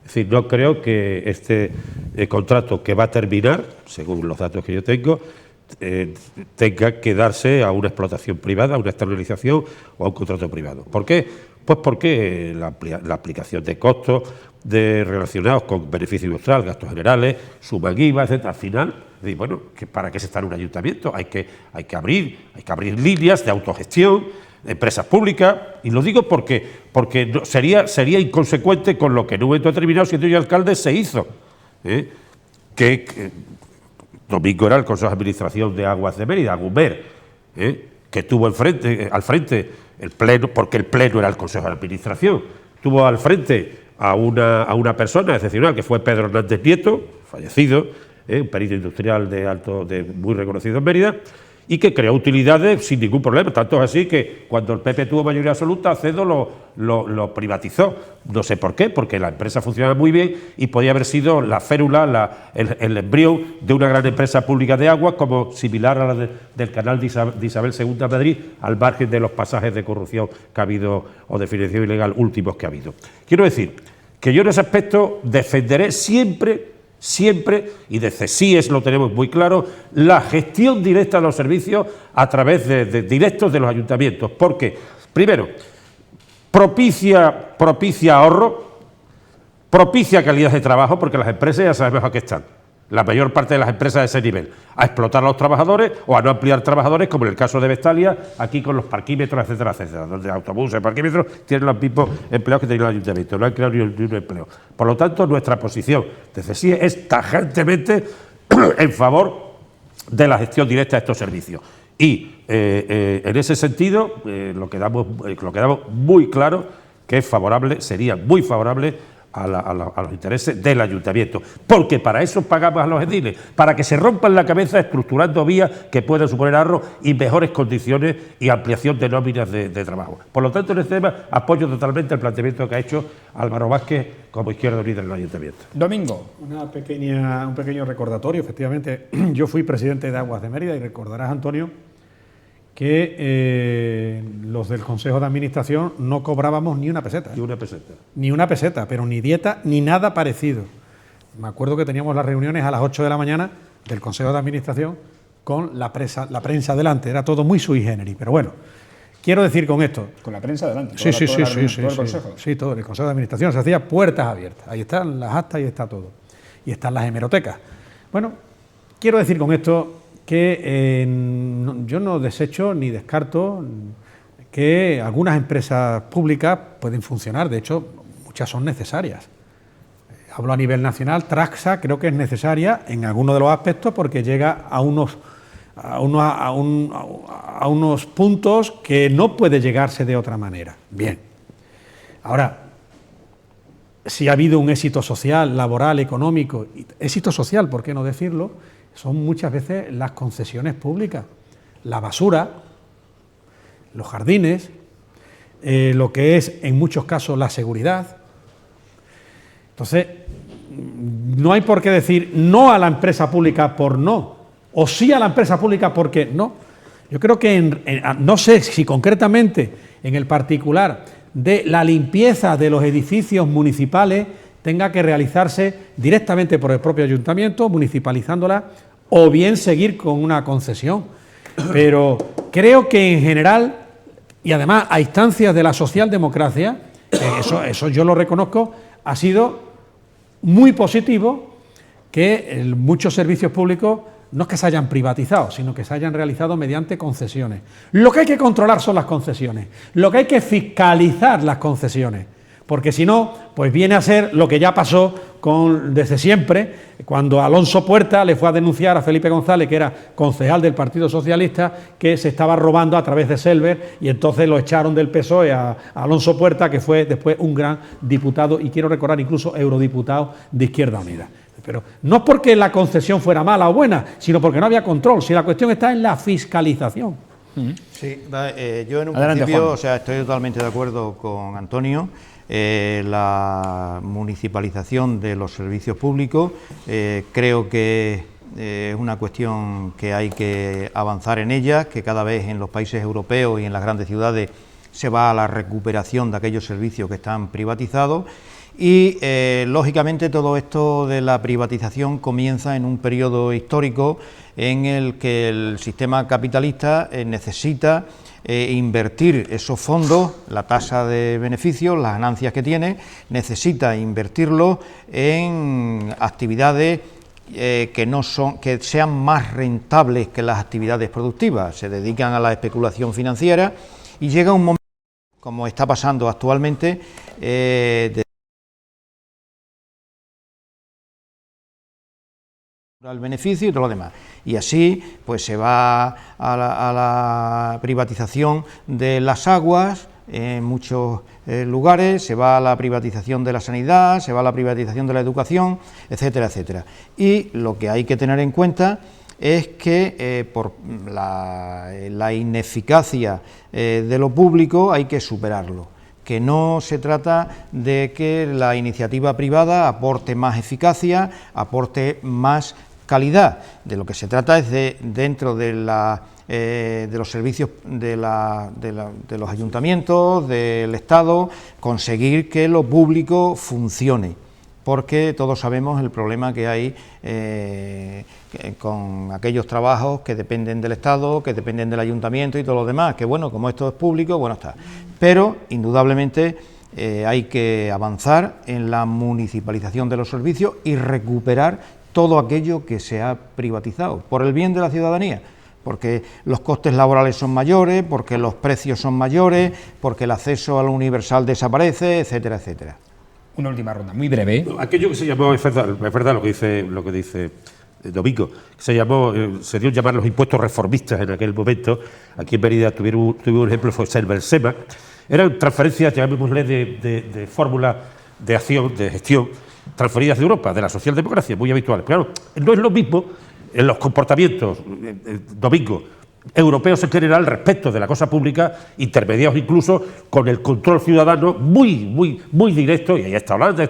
Es decir, no creo que este contrato que va a terminar, según los datos que yo tengo, tenga que darse a una explotación privada, a una externalización o a un contrato privado. ¿Por qué? Pues porque la aplicación de costos relacionados con beneficio industrial, gastos generales, suman IVA, etc. Al final, bueno, ¿para qué se está en un ayuntamiento? Hay que abrir líneas de autogestión, de empresas públicas, y lo digo porque no, sería inconsecuente con lo que en un momento determinado, siendo yo alcalde, se hizo. Que Domingo era el Consejo de Administración de Aguas de Mérida, Agumer, que tuvo al frente el Pleno, porque el Pleno era el Consejo de Administración, tuvo al frente a una persona excepcional, que fue Pedro Hernández Nieto, fallecido, un perito industrial muy reconocido en Mérida, y que creó utilidades sin ningún problema. Tanto es así que cuando el PP tuvo mayoría absoluta, Acedo lo privatizó. No sé por qué, porque la empresa funcionaba muy bien y podía haber sido la férula, el embrión de una gran empresa pública de agua, como similar a la del canal de Isabel II a Madrid, al margen de los pasajes de corrupción que ha habido o de financiación ilegal últimos que ha habido. Quiero decir que yo en ese aspecto defenderé siempre siempre, y de CESIES lo tenemos muy claro, la gestión directa de los servicios a través de directos de los ayuntamientos, porque, primero, propicia ahorro, propicia calidad de trabajo, porque las empresas ya sabemos a qué están. La mayor parte de las empresas de ese nivel, a explotar a los trabajadores o a no ampliar trabajadores, como en el caso de Vestalia, aquí con los parquímetros, etcétera, etcétera, donde autobuses, parquímetros tienen los mismos empleados que tiene el ayuntamiento, no han creado ni un empleo. Por lo tanto, nuestra posición de CESIE es tajantemente en favor de la gestión directa de estos servicios. Y en ese sentido, lo que damos muy claro que es favorable, sería muy favorable a los intereses del ayuntamiento, porque para eso pagamos a los ediles, para que se rompan la cabeza estructurando vías que puedan suponer ahorro y mejores condiciones y ampliación de nóminas de trabajo. Por lo tanto, en este tema apoyo totalmente el planteamiento que ha hecho Álvaro Vázquez como Izquierda Unida en el ayuntamiento. Domingo. Un pequeño recordatorio, efectivamente, yo fui presidente de Aguas de Mérida y recordarás, Antonio, que los del Consejo de Administración no cobrábamos ni una peseta. Ni una peseta. Ni una peseta, pero ni dieta ni nada parecido. Me acuerdo que teníamos las reuniones a las 8 de la mañana del Consejo de Administración con la prensa delante, era todo muy sui generis, pero bueno, quiero decir con esto... Con la prensa delante. Sí, todo el Consejo de Administración se hacía puertas abiertas, ahí están las actas y está todo, y están las hemerotecas. Bueno, quiero decir con esto que yo no desecho ni descarto que algunas empresas públicas pueden funcionar, de hecho muchas son necesarias. Hablo a nivel nacional, Traxa creo que es necesaria en algunos de los aspectos porque llega a unos puntos que no puede llegarse de otra manera. Bien. Ahora, si ha habido un éxito social, laboral, económico, éxito social, ¿por qué no decirlo?, son muchas veces las concesiones públicas, la basura, los jardines, lo que es en muchos casos la seguridad. Entonces, no hay por qué decir no a la empresa pública por no, o sí a la empresa pública porque no. Yo creo que, no sé si concretamente en el particular de la limpieza de los edificios municipales tenga que realizarse directamente por el propio ayuntamiento, municipalizándola, o bien seguir con una concesión. Pero creo que en general, y además a instancias de la socialdemocracia, eso yo lo reconozco, ha sido muy positivo que muchos servicios públicos no es que se hayan privatizado, sino que se hayan realizado mediante concesiones. Lo que hay que controlar son las concesiones, lo que hay que fiscalizar las concesiones, porque si no, pues viene a ser lo que ya pasó desde siempre, cuando Alonso Puerta le fue a denunciar a Felipe González, que era concejal del Partido Socialista, que se estaba robando a través de Selver, y entonces lo echaron del PSOE a Alonso Puerta, que fue después un gran diputado, y quiero recordar incluso eurodiputado de Izquierda Unida. Pero no es porque la concesión fuera mala o buena, sino porque no había control, si la cuestión está en la fiscalización. Sí, yo en un Adelante, principio, Juan. o sea, estoy totalmente de acuerdo con Antonio. La municipalización de los servicios públicos creo que es una cuestión que hay que avanzar en ella, que cada vez en los países europeos y en las grandes ciudades se va a la recuperación de aquellos servicios que están privatizados y lógicamente todo esto de la privatización comienza en un periodo histórico en el que el sistema capitalista necesita invertir esos fondos, la tasa de beneficios, las ganancias que tiene, necesita invertirlos en actividades que sean más rentables que las actividades productivas. Se dedican a la especulación financiera y llega un momento, como está pasando actualmente, al beneficio y todo lo demás. Y así pues se va a la privatización de las aguas en muchos lugares, se va a la privatización de la sanidad, se va a la privatización de la educación, etcétera, etcétera. Y lo que hay que tener en cuenta es que por la ineficacia de lo público hay que superarlo, que no se trata de que la iniciativa privada aporte más eficacia, aporte más calidad. De lo que se trata es de, dentro de los servicios de los ayuntamientos, del Estado, conseguir que lo público funcione, porque todos sabemos el problema que hay con aquellos trabajos que dependen del Estado, que dependen del Ayuntamiento y todo lo demás, que bueno, como esto es público, bueno está. Pero, indudablemente, hay que avanzar en la municipalización de los servicios y recuperar todo aquello que se ha privatizado, por el bien de la ciudadanía, porque los costes laborales son mayores, porque los precios son mayores, porque el acceso a lo universal desaparece, etcétera, etcétera. Una última ronda, muy breve. Aquello que se llamó, es verdad lo que dice Domingo, se dio llamar los impuestos reformistas en aquel momento. Aquí en Mérida tuvimos un ejemplo, fue el Bersema. Eran transferencias, llamémosle, de fórmula de acción, de gestión, transferidas de Europa, de la socialdemocracia, muy habituales. Pero claro, no es lo mismo en los comportamientos, Domingo, europeos en general respecto de la cosa pública, intermediados incluso con el control ciudadano muy directo, y ahí está Holanda,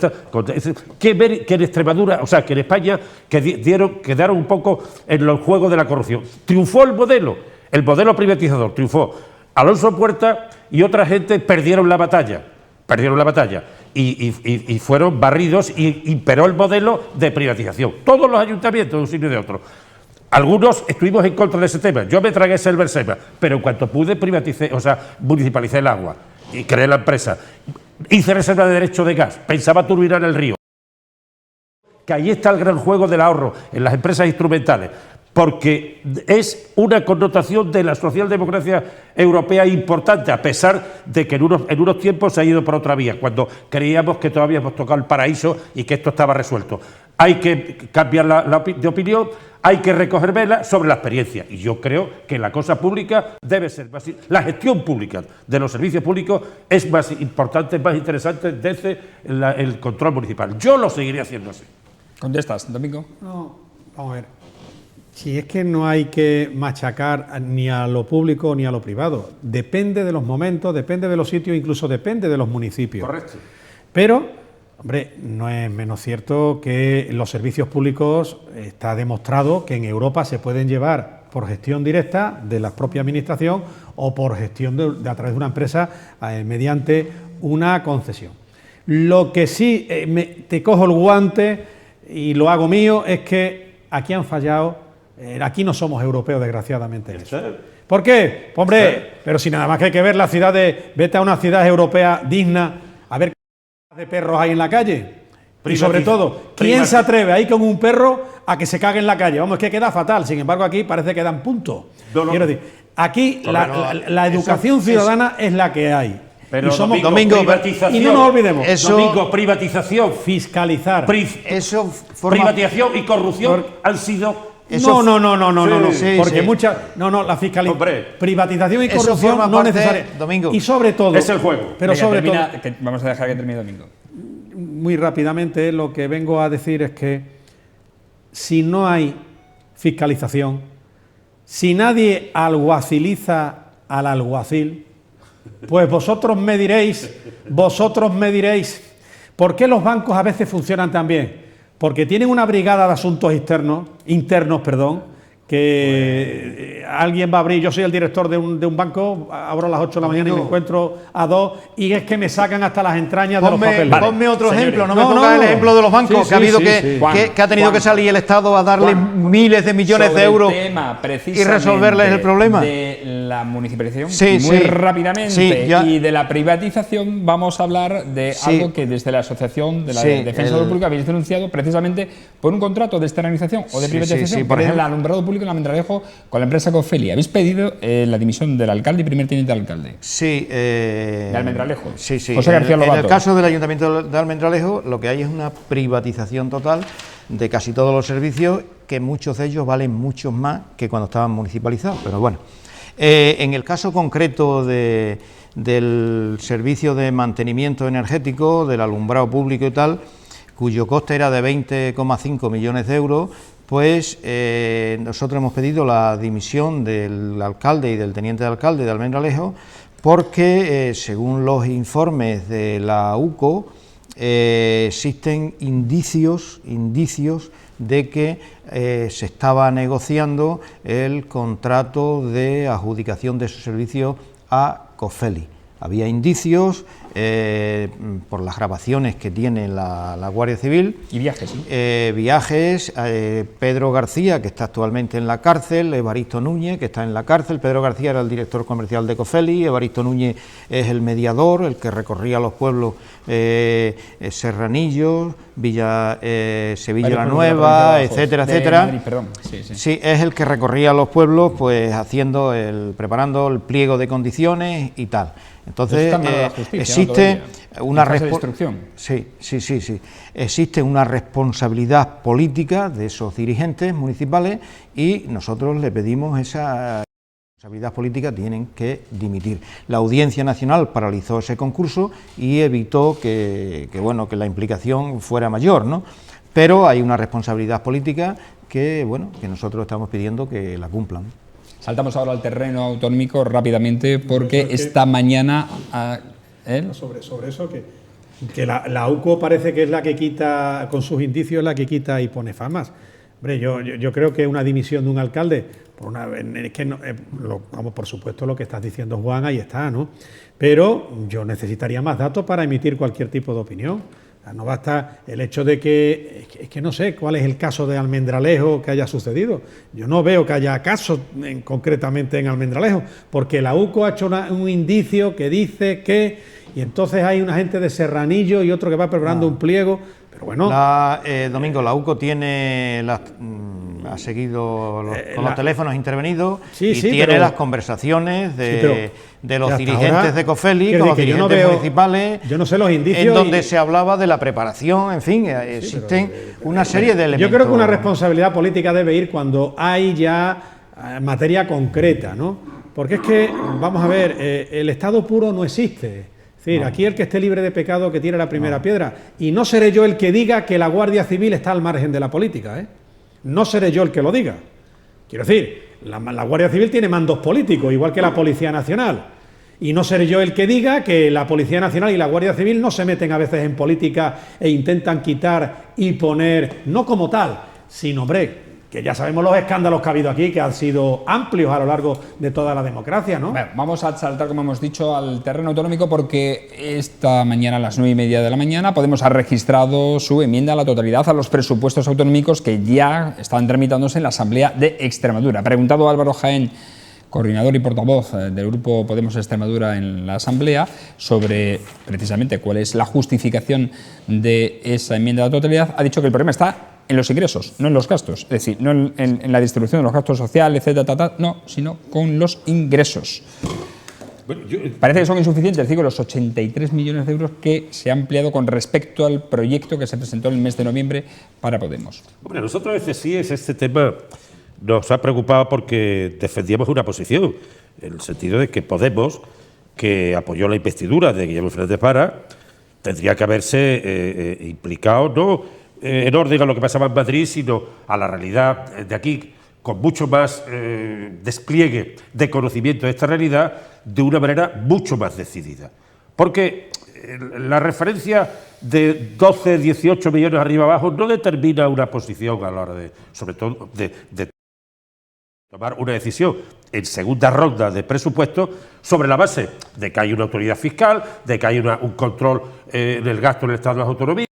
que en Extremadura, o sea, que en España quedaron un poco en los juegos de la corrupción. Triunfó el modelo privatizador, triunfó. Alonso Puerta y otra gente perdieron la batalla y fueron barridos y imperó el modelo de privatización. Todos los ayuntamientos de un sitio y de otro. Algunos estuvimos en contra de ese tema. Yo me tragué ese Bersema, pero en cuanto pude municipalicé el agua y creé la empresa. Hice reserva de derecho de gas, pensaba turbinar el río. Que ahí está el gran juego del ahorro en las empresas instrumentales, porque es una connotación de la socialdemocracia europea importante, a pesar de que en unos tiempos se ha ido por otra vía, cuando creíamos que todavía hemos tocado el paraíso y que esto estaba resuelto. Hay que cambiar de opinión, hay que recoger vela sobre la experiencia, y yo creo que la cosa pública debe ser más, la gestión pública de los servicios públicos es más importante, más interesante desde el control municipal. Yo lo seguiré haciendo así. ¿Contestas, Domingo? No, vamos a ver. Si es que no hay que machacar ni a lo público ni a lo privado. Depende de los momentos, depende de los sitios, incluso depende de los municipios. Correcto. Pero, hombre, no es menos cierto que los servicios públicos está demostrado que en Europa se pueden llevar por gestión directa de la propia administración o por gestión a través de una empresa mediante una concesión. Lo que sí te cojo el guante y lo hago mío es que aquí han fallado. Aquí no somos europeos, desgraciadamente. ¿Por qué? Hombre, pero si nada más que hay que ver las ciudades, vete a una ciudad europea digna, a ver qué de perros hay en la calle. Y sobre todo, ¿quién se atreve a ir con un perro a que se cague en la calle? Vamos, es que queda fatal. Sin embargo, aquí parece que dan puntos. Quiero decir, aquí la educación ciudadana es la que hay. Pero y somos Domingo, y no nos olvidemos. Domingo, privatización, fiscalizar. Privatización y corrupción han sido. No, sí, porque sí. la fiscalización, privatización y corrupción no necesariamente. Domingo. Y sobre todo, es el juego. Pero Venga, sobre todo, vamos a dejar que termine Domingo. muy rápidamente, lo que vengo a decir es que si no hay fiscalización, si nadie alguaciliza al alguacil, pues vosotros me diréis, ¿por qué los bancos a veces funcionan tan bien? Porque tienen una brigada de asuntos internos, que alguien va a abrir. Yo soy el director de un banco, abro a las 8 de la mañana y me encuentro a 2, y es que me sacan hasta las entrañas de los papeles. Ponme otro ejemplo, no me No, pongas no. el ejemplo de los bancos, Sí, que ha tenido que salir el Estado a darle miles de millones de euros y resolverles el problema. De la municipalización, Sí, muy sí. rápidamente, Sí, ya. y de la privatización, vamos a hablar de algo que desde la Asociación de la Defensa de lo Público habéis denunciado precisamente por un contrato de externalización o de privatización por que era el ejemplo. alumbrado público en Almendralejo con la empresa Cofeli. Habéis pedido la dimisión del alcalde y primer teniente del alcalde. Sí. De Almendralejo. Sí. José García Lobato. En el caso del Ayuntamiento de Almendralejo, lo que hay es una privatización total de casi todos los servicios, que muchos de ellos valen mucho más que cuando estaban municipalizados. Pero bueno, en el caso concreto del servicio de mantenimiento energético, del alumbrado público y tal, cuyo coste era de 20,5 millones de euros, pues nosotros hemos pedido la dimisión del alcalde y del teniente de alcalde de Almendralejo, porque según los informes de la UCO existen indicios de que se estaba negociando el contrato de adjudicación de esos servicios a Cofeli. Había indicios por las grabaciones que tiene la Guardia Civil. Y viajes, ¿sí? Viajes, Pedro García, que está actualmente en la cárcel, Evaristo Núñez, que está en la cárcel. Pedro García era el director comercial de Cofeli, Evaristo Núñez es el mediador, el que recorría los pueblos Serranillo, Sevilla la Nueva, etcétera, etcétera. Madrid, perdón. Sí, sí. Sí, es el que recorría los pueblos, pues preparando el pliego de condiciones y tal. Entonces existe una existe una responsabilidad política de esos dirigentes municipales y nosotros le pedimos esa responsabilidad política, tienen que dimitir. La Audiencia Nacional paralizó ese concurso y evitó que la implicación fuera mayor, ¿no? Pero hay una responsabilidad política que nosotros estamos pidiendo que la cumplan. Saltamos ahora al terreno autonómico rápidamente porque esta mañana... Sobre eso, que la UCO parece que es la que quita, con sus indicios, la que quita y pone famas. Hombre, yo creo que una dimisión de un alcalde, por supuesto lo que estás diciendo, Juan, ahí está, ¿no? Pero yo necesitaría más datos para emitir cualquier tipo de opinión. No basta el hecho de que no sé cuál es el caso de Almendralejo que haya sucedido. Yo no veo que haya casos concretamente en Almendralejo, porque la UCO ha hecho un indicio que dice que, y entonces hay una gente de Serranillo y otro que va preparando un pliego. Pero bueno, Domingo, la UCO tiene ha seguido los teléfonos intervenidos tiene las conversaciones de los dirigentes de Cofeli con los dirigentes municipales. Yo no sé los indicios. En donde se hablaba de la preparación, en fin, existen una serie de elementos. Yo creo que una responsabilidad política debe ir cuando hay ya materia concreta, ¿no? Porque es que, vamos a ver, el Estado puro no existe. Es decir, aquí el que esté libre de pecado que tire la primera piedra. Y no seré yo el que diga que la Guardia Civil está al margen de la política, ¿eh? No seré yo el que lo diga. Quiero decir, la Guardia Civil tiene mandos políticos, igual que la Policía Nacional. Y no seré yo el que diga que la Policía Nacional y la Guardia Civil no se meten a veces en política e intentan quitar y poner, no como tal, sino, hombre, que ya sabemos los escándalos que ha habido aquí, que han sido amplios a lo largo de toda la democracia, ¿no? Bueno, vamos a saltar, como hemos dicho, al terreno autonómico porque esta mañana a las 9:30 de la mañana Podemos ha registrado su enmienda a la totalidad a los presupuestos autonómicos que ya están tramitándose en la Asamblea de Extremadura. Preguntado a Álvaro Jaén, coordinador y portavoz del Grupo Podemos Extremadura en la Asamblea, sobre precisamente cuál es la justificación de esa enmienda a la totalidad, ha dicho que el problema está en los ingresos, no en los gastos, es decir, no en la distribución de los gastos sociales, etcétera, no, sino con los ingresos. Bueno, parece que son insuficientes, digo, los 83 millones de euros que se ha ampliado con respecto al proyecto que se presentó en el mes de noviembre para Podemos. Hombre, a nosotros desde CIES este tema nos ha preocupado porque defendíamos una posición, en el sentido de que Podemos, que apoyó la investidura de Guillermo Fernández Vara, tendría que haberse implicado, no en orden a lo que pasaba en Madrid, sino a la realidad de aquí, con mucho más despliegue de conocimiento de esta realidad, de una manera mucho más decidida. Porque la referencia de 12, 18 millones arriba abajo no determina una posición a la hora de, sobre todo, de tomar una decisión en segunda ronda de presupuesto sobre la base de que hay una autoridad fiscal, de que hay un control en el gasto en el Estado de las autonomías,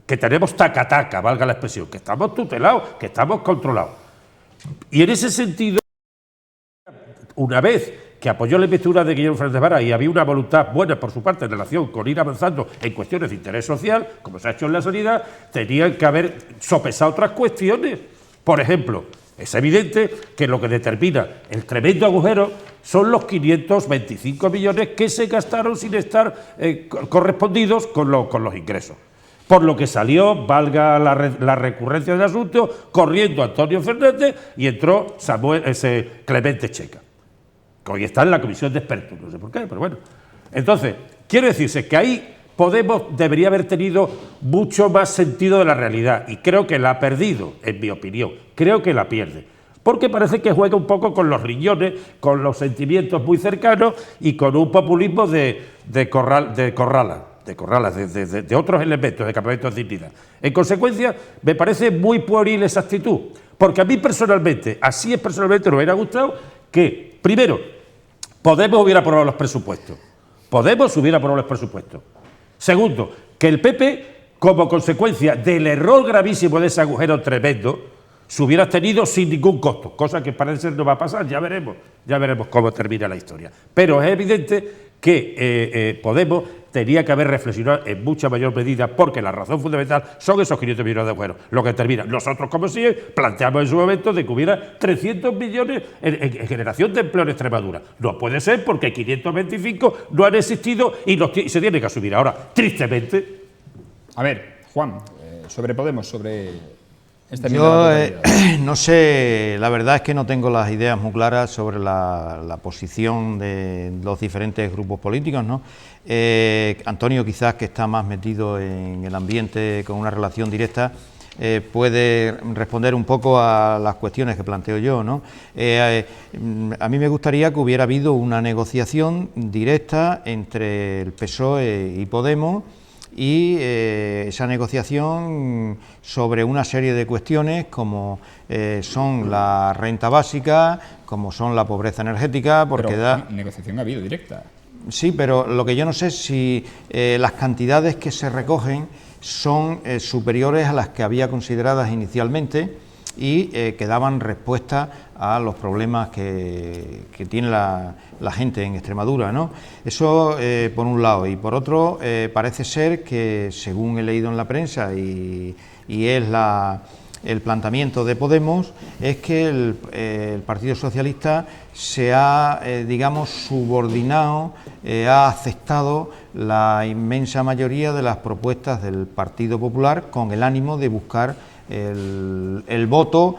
que tenemos taca-taca, valga la expresión, que estamos tutelados, que estamos controlados. Y en ese sentido, una vez que apoyó la investidura de Guillermo Fernández Vara y había una voluntad buena por su parte en relación con ir avanzando en cuestiones de interés social, como se ha hecho en la sanidad, tenían que haber sopesado otras cuestiones. Por ejemplo, es evidente que lo que determina el tremendo agujero son los 525 millones que se gastaron sin estar correspondidos con los ingresos. Por lo que salió, valga la recurrencia del asunto, corriendo Antonio Fernández y entró Clemente Checa, que hoy está en la comisión de expertos, no sé por qué, pero bueno. Entonces, quiere decirse que ahí Podemos debería haber tenido mucho más sentido de la realidad y creo que la ha perdido, en mi opinión, creo que la pierde. Porque parece que juega un poco con los riñones, con los sentimientos muy cercanos y con un populismo de otros elementos de campamentos de dignidad. En consecuencia, me parece muy pueril esa actitud, porque a mí personalmente, me hubiera gustado que, primero, Podemos hubiera aprobado los presupuestos. Podemos hubiera aprobado los presupuestos. Segundo, que el PP, como consecuencia del error gravísimo de ese agujero tremendo, se hubiera tenido sin ningún costo, cosa que parece ser no va a pasar, ya veremos cómo termina la historia. Pero es evidente que Podemos tenía que haber reflexionado en mucha mayor medida, porque la razón fundamental son esos 500 millones de agujeros, lo que termina. Nosotros, como siempre, planteamos en su momento de que hubiera 300 millones en generación de empleo en Extremadura. No puede ser, porque 525 no han existido y se tienen que asumir ahora. Tristemente. A ver, Juan, sobre Podemos, sobre esta Yo no sé, la verdad es que no tengo las ideas muy claras sobre la posición de los diferentes grupos políticos, ¿no? Antonio, quizás, que está más metido en el ambiente con una relación directa, puede responder un poco a las cuestiones que planteo yo, ¿no? A mí me gustaría que hubiera habido una negociación directa entre el PSOE y Podemos, y esa negociación sobre una serie de cuestiones como son la renta básica, como son la pobreza energética, porque negociación ha habido directa. Sí, pero lo que yo no sé es si las cantidades que se recogen son superiores a las que había consideradas inicialmente y que daban respuesta a los problemas que tiene la gente en Extremadura, ¿no? Eso por un lado, y por otro parece ser que, según he leído en la prensa y es el planteamiento de Podemos, es que el Partido Socialista se ha, digamos, subordinado, ha aceptado la inmensa mayoría de las propuestas del Partido Popular con el ánimo de buscar el voto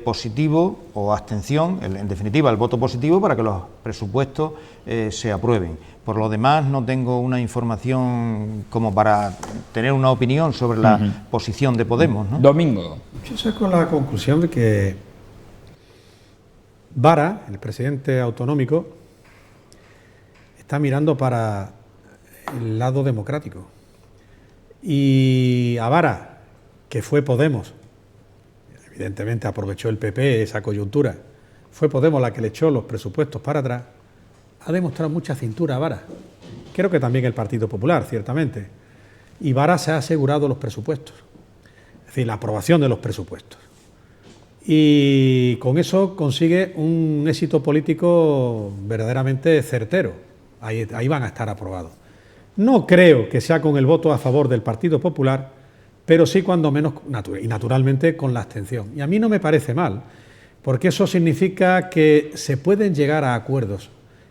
positivo o abstención, en definitiva el voto positivo para que los presupuestos se aprueben. Por lo demás, no tengo una información como para tener una opinión sobre la posición de Podemos, ¿no? Domingo. Yo saco la conclusión de que Vara, el presidente autonómico, está mirando para el lado democrático. Y a Vara, que fue Podemos, evidentemente aprovechó el PP esa coyuntura, fue Podemos la que le echó los presupuestos para atrás, ha demostrado mucha cintura a Vara. Creo que también el Partido Popular, ciertamente. Y Vara se ha asegurado los presupuestos, es decir, la aprobación de los presupuestos. Y con eso consigue un éxito político verdaderamente certero. Ahí van a estar aprobados. No creo que sea con el voto a favor del Partido Popular, pero sí cuando menos, y naturalmente con la abstención. Y a mí no me parece mal, porque eso significa que se pueden llegar a acuerdos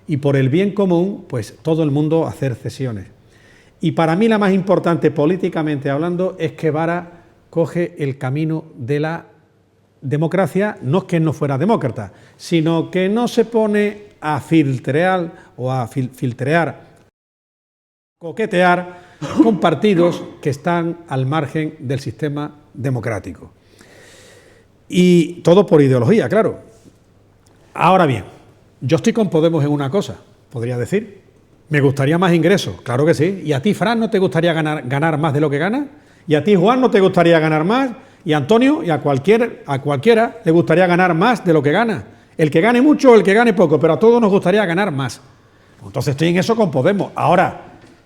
y por el bien común, pues todo el mundo hacer cesiones. Y para mí la más importante políticamente hablando es que Vara coge el camino de la democracia, no es que no fuera demócrata, sino que no se pone a filtrear o a coquetear con partidos que están al margen del sistema democrático. Y todo por ideología, claro. Ahora bien, yo estoy con Podemos en una cosa, podría decir. Me gustaría más ingresos, claro que sí. ¿Y a ti, Fran, no te gustaría ganar más de lo que ganas? ¿Y a ti, Juan, no te gustaría ganar más? ¿Y a Antonio y a cualquiera le gustaría ganar más de lo que gana? El que gane mucho o el que gane poco, pero a todos nos gustaría ganar más. Entonces estoy en eso con Podemos. Ahora,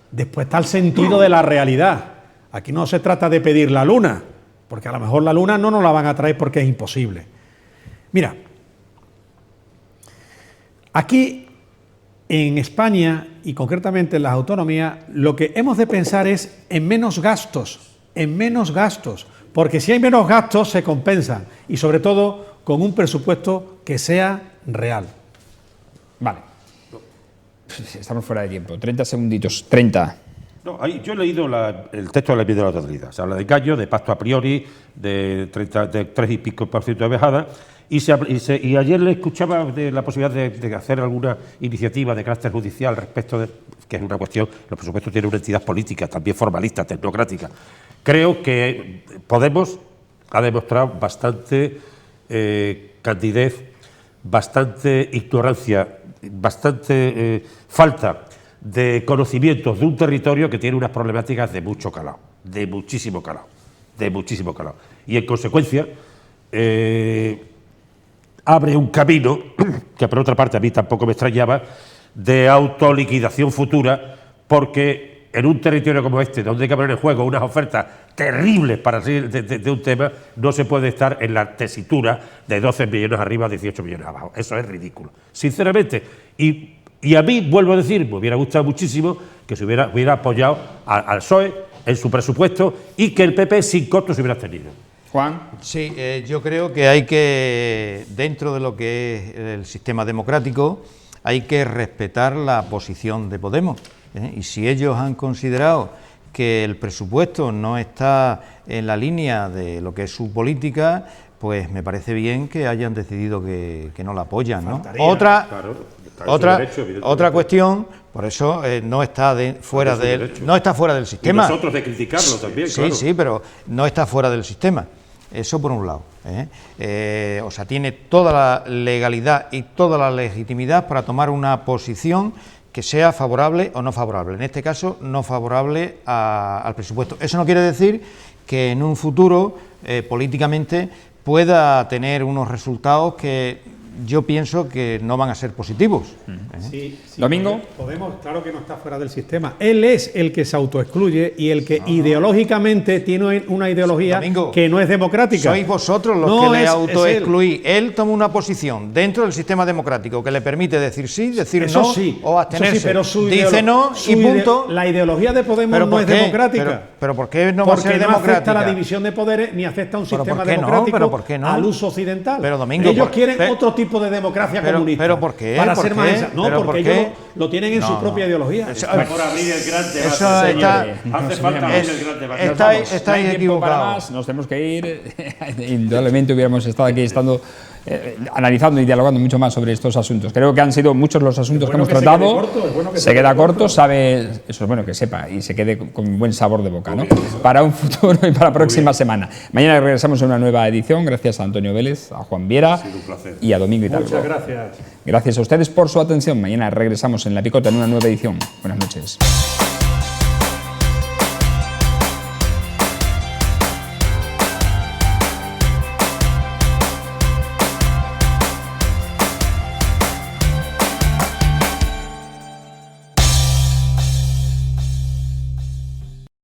después está el sentido de la realidad. Aquí no se trata de pedir la luna, porque a lo mejor la luna no nos la van a traer porque es imposible. Mira, aquí en España y concretamente en las autonomías, lo que hemos de pensar es en menos gastos, porque si hay menos gastos se compensan y sobre todo con un presupuesto que sea real. Vale. Estamos fuera de tiempo. 30 segunditos. 30. No, yo he leído el texto de la enmienda de la totalidad. Se habla de engaño, de pacto a priori, de 3 y pico % de bajada. Y ayer le escuchaba de la posibilidad de hacer alguna iniciativa de carácter judicial respecto de, que es una cuestión, los presupuestos tienen una entidad política, también formalista, tecnocrática. Creo que Podemos ha demostrado bastante candidez, bastante ignorancia, bastante falta de conocimientos de un territorio que tiene unas problemáticas de mucho calado, de muchísimo calado. Y en consecuencia abre un camino, que por otra parte a mí tampoco me extrañaba, de autoliquidación futura, porque en un territorio como este, donde hay que poner en juego unas ofertas terribles para salir de un tema, no se puede estar en la tesitura de 12 millones arriba, 18 millones abajo. Eso es ridículo, sinceramente. Y a mí, vuelvo a decir, me hubiera gustado muchísimo que se hubiera apoyado al PSOE en su presupuesto y que el PP sin costo se hubiera tenido. Juan. Sí, yo creo que hay que, dentro de lo que es el sistema democrático, hay que respetar la posición de Podemos. Y si ellos han considerado que el presupuesto no está en la línea de lo que es su política, pues me parece bien que hayan decidido que no la apoyan, ¿no? Otra cuestión, por eso no está fuera del sistema. Y nosotros de criticarlo también, claro. Sí, pero no está fuera del sistema. Eso por un lado. O sea, tiene toda la legalidad y toda la legitimidad para tomar una posición que sea favorable o no favorable. En este caso, no favorable al presupuesto. Eso no quiere decir que en un futuro, políticamente, pueda tener unos resultados que yo pienso que no van a ser positivos. Sí, Domingo. Podemos, claro que no está fuera del sistema. Él es el que se autoexcluye y el que ideológicamente tiene una ideología Domingo, que no es democrática. Sois vosotros los que le autoexcluís. Él toma una posición dentro del sistema democrático que le permite decir sí, decir eso no sí, o abstenerse. Eso sí, pero dice no y punto. La ideología de Podemos no es democrática. Pero ¿por qué no va a ser democrática? Porque no acepta la división de poderes ni acepta un sistema democrático al uso occidental. Pero Domingo, ellos quieren otro tipo de democracia comunista. ¿Pero por qué? Para ¿Por ser qué? más no, ¿Pero porque por qué? ellos lo tienen en su propia ideología. Está por abrir el gran debate. Eso está, hace falta abrir el gran debate. Estáis equivocados. Nos tenemos que ir. Indudablemente hubiéramos estado aquí analizando y dialogando mucho más sobre estos asuntos. Creo que han sido muchos los asuntos que hemos tratado. Se queda corto, sabe, eso es bueno que sepa y se quede con buen sabor de boca, ¿no? Para un futuro y para la próxima semana. Mañana regresamos a una nueva edición. Gracias a Antonio Vélez, a Juan Viera y a Domingo Hidalgo. Muchas gracias. Gracias a ustedes por su atención. Mañana regresamos en La Picota en una nueva edición. Buenas noches.